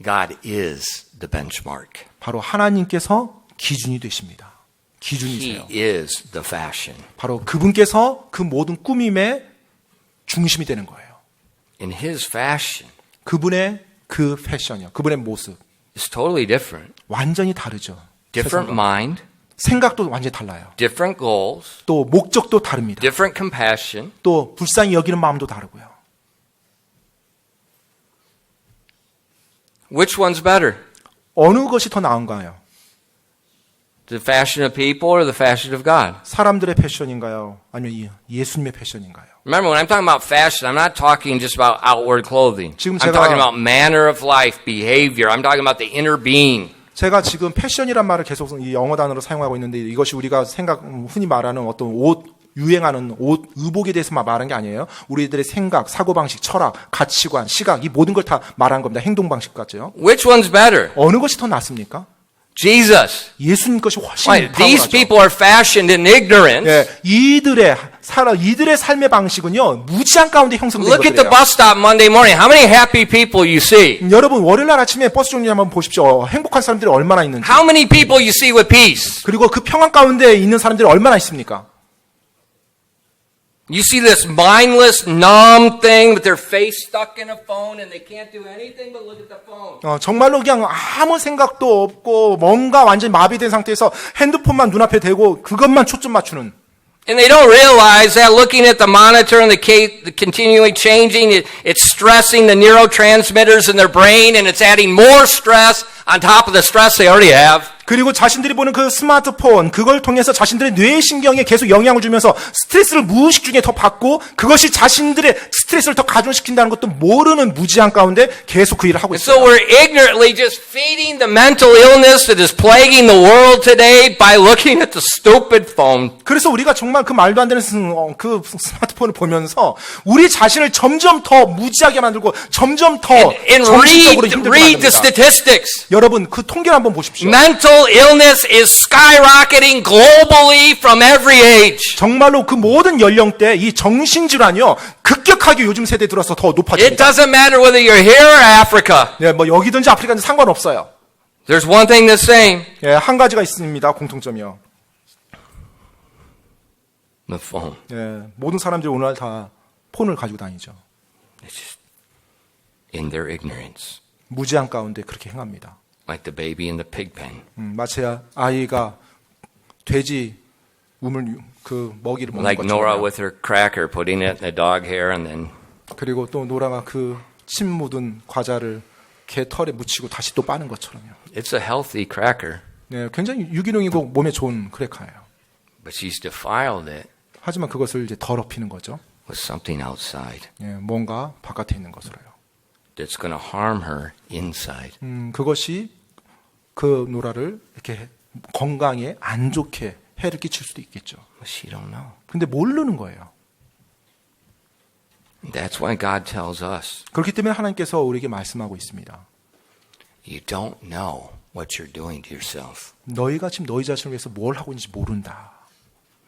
Speaker 1: God is the benchmark.
Speaker 2: 바로 하나님께서 기준이 되십니다.
Speaker 1: He
Speaker 2: 기준이세요.
Speaker 1: is the fashion.
Speaker 2: 바로 그분께서 그 모든 꾸밈의 중심이 되는 거예요.
Speaker 1: In his fashion,
Speaker 2: 그분의 그 패션이요. 그분의 모습.
Speaker 1: it's totally different.
Speaker 2: 완전히 다르죠.
Speaker 1: Different
Speaker 2: 세상과.
Speaker 1: mind,
Speaker 2: 생각도 완전히 달라요.
Speaker 1: different goals,
Speaker 2: 또 목적도 다릅니다.
Speaker 1: different compassion.
Speaker 2: 또 불쌍히 여기는 마음도 다르고요.
Speaker 1: Which one's better?
Speaker 2: 어느 것이 더 나은가요?
Speaker 1: The fashion of people or the fashion of God?
Speaker 2: 사람들의 패션인가요? 아니면 예수님의 패션인가요?
Speaker 1: Remember, when I'm talking about fashion, I'm not talking just about outward clothing.
Speaker 2: 지금
Speaker 1: I'm
Speaker 2: 제가-
Speaker 1: talking about manner of life, behavior. I'm talking about the inner being.
Speaker 2: 제가 지금 패션이란 말을 계속 이 영어 단어로 사용하고 있는데 이것이 우리가 흔히 말하는 어떤 옷, 유행하는 옷, 의복에 대해서 말하는 게 아니에요. 우리들의 생각, 사고방식, 철학, 가치관, 시각 이 모든 걸 다 말하는 겁니다. 행동방식까지요.
Speaker 1: Which one's better?
Speaker 2: 어느 것이 더 낫습니까?
Speaker 1: Jesus.
Speaker 2: 예수님 것이 훨씬
Speaker 1: Right. These
Speaker 2: 탁월하죠.
Speaker 1: people are fashioned in ignorance.
Speaker 2: 예, 이들의 삶의 방식은요 무지한 가운데 형성된
Speaker 1: Look at the
Speaker 2: 것들이에요.
Speaker 1: bus stop Monday morning. How many happy people you see?
Speaker 2: 여러분 월요일 날 아침에 버스 정류장 한번 보십시오. 행복한 사람들이 얼마나 있는지.
Speaker 1: How many people you see with peace?
Speaker 2: 그리고 그 평안 가운데 있는 사람들이 얼마나 있습니까?
Speaker 1: You see this mindless, numb thing with their face stuck in a phone and they can't do anything but look at the phone.
Speaker 2: 정말로 그냥 아무 생각도 없고 뭔가 완전히 마비된 상태에서 핸드폰만 눈앞에 대고 그것만 초점 맞추는.
Speaker 1: And they don't realize that looking at the monitor and the continually changing, it's stressing the neurotransmitters in their brain and it's adding more stress on top of the stress they already have.
Speaker 2: 그리고 자신들이 보는 그 스마트폰, 그걸 통해서 자신들의 뇌신경에 계속 영향을 주면서 스트레스를 무의식 중에 더 받고 그것이 자신들의 스트레스를 더 가중시킨다는 것도 모르는 무지한 가운데 계속 그 일을 하고
Speaker 1: So
Speaker 2: 있어요.
Speaker 1: we're ignorantly just feeding the mental illness that is plaguing the world today by looking at the stupid phone.
Speaker 2: 그래서 우리가 정말 그 말도 안 되는 그 스마트폰을 보면서 우리 자신을 점점 더 무지하게 만들고 점점 더
Speaker 1: And
Speaker 2: 정신적으로 힘들게
Speaker 1: read the
Speaker 2: 만듭니다.
Speaker 1: statistics.
Speaker 2: 여러분 그 통계를 한번 보십시오.
Speaker 1: Mental illness is skyrocketing globally from every age.
Speaker 2: 정말로 그 모든 연령대 이 정신질환이요 급격하게 요즘 세대에 들어서 더
Speaker 1: It
Speaker 2: 높아집니다.
Speaker 1: doesn't matter whether you're here or Africa.
Speaker 2: 네, 뭐 여기든지 아프리카든지 상관없어요.
Speaker 1: There's one thing the same.
Speaker 2: 예, 한 가지가 있습니다. 공통점이요.
Speaker 1: The phone.
Speaker 2: 예, 모든 사람들이 오늘 다 폰을 가지고 다니죠.
Speaker 1: It's just in their ignorance.
Speaker 2: 무지한 가운데 그렇게 행합니다.
Speaker 1: Like the baby in the pig pen.
Speaker 2: 마치 아이가 돼지 우물 그 먹이를 먹는
Speaker 1: Like Nora
Speaker 2: 것처럼.
Speaker 1: with her cracker, putting it in the dog hair and then
Speaker 2: 그리고 또 노라가 그 침 묻은 과자를 개 털에 묻히고 다시 또 빠는 것처럼요.
Speaker 1: it's a healthy cracker,
Speaker 2: 네, 굉장히 유기농이고 몸에 좋은 크래커예요.
Speaker 1: but she's defiled it
Speaker 2: 하지만 그것을 이제 더럽히는 거죠.
Speaker 1: with something outside
Speaker 2: 예, 뭔가 바깥에 있는 것으로요.
Speaker 1: that's going to harm her inside.
Speaker 2: 그것이 그 노라를 이렇게 건강에 안 좋게 해를 끼칠 수도 있겠죠.
Speaker 1: But she don't know.
Speaker 2: 근데 모르는 거예요.
Speaker 1: That's why God tells us,
Speaker 2: 그렇기 때문에 하나님께서 우리에게 말씀하고 있습니다.
Speaker 1: you don't know what you're doing to yourself.
Speaker 2: 너희가 지금 너희 자신을 위해서 뭘 하고 있는지 모른다.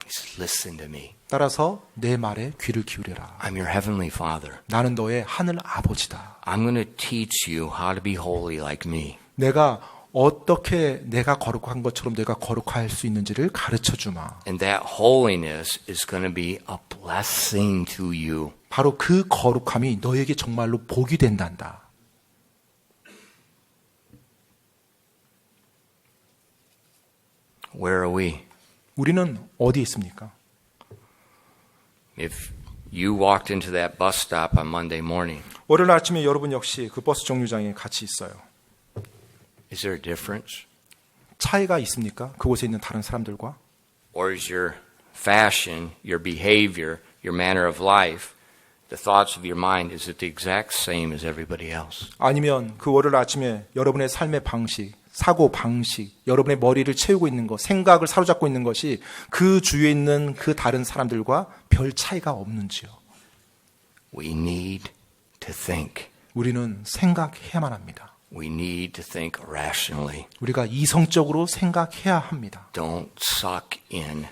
Speaker 1: Just listen to me.
Speaker 2: 따라서 내 말에 귀를 기울여라.
Speaker 1: I'm your heavenly Father.
Speaker 2: 나는 너의 하늘 아버지다.
Speaker 1: I'm going to teach you how to be holy like me.
Speaker 2: 내가 어떻게 내가 거룩한 것처럼 내가 거룩할 수 있는지를 가르쳐 주마.
Speaker 1: And that holiness is going to be a blessing to you.
Speaker 2: 바로 그 거룩함이 너에게 정말로 복이 된단다.
Speaker 1: Where are we?
Speaker 2: 우리는 어디에 있습니까?
Speaker 1: If you walked into that bus stop on Monday morning,
Speaker 2: 월요일 아침에 여러분 역시 그 버스 정류장에 같이 있어요.
Speaker 1: is there a difference?
Speaker 2: 차이가 있습니까? 그곳에 있는 다른 사람들과?
Speaker 1: Or is your fashion, your behavior, your manner of life, the thoughts of your mind, is it the exact same as everybody else?
Speaker 2: 아니면 그 월요일 아침에 여러분의 삶의 방식, 사고 방식, 여러분의 머리를 채우고 있는 것, 생각을 사로잡고 있는 것이 그 주위에 있는 그 다른 사람들과 별 차이가 없는지요.
Speaker 1: We need to think.
Speaker 2: 우리는 생각해야만 합니다.
Speaker 1: We need to think rationally.
Speaker 2: 우리가 이성적으로 생각해야 합니다.
Speaker 1: Don't suck in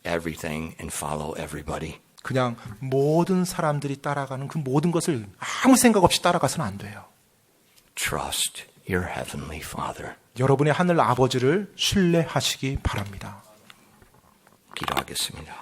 Speaker 1: everything and follow everybody.
Speaker 2: 그냥 모든 사람들이 따라가는 그 모든 것을 아무 생각 없이 따라가서는 안 돼요.
Speaker 1: Trust your heavenly Father.
Speaker 2: 여러분의 하늘 아버지를 신뢰하시기 바랍니다.
Speaker 1: 기도하겠습니다.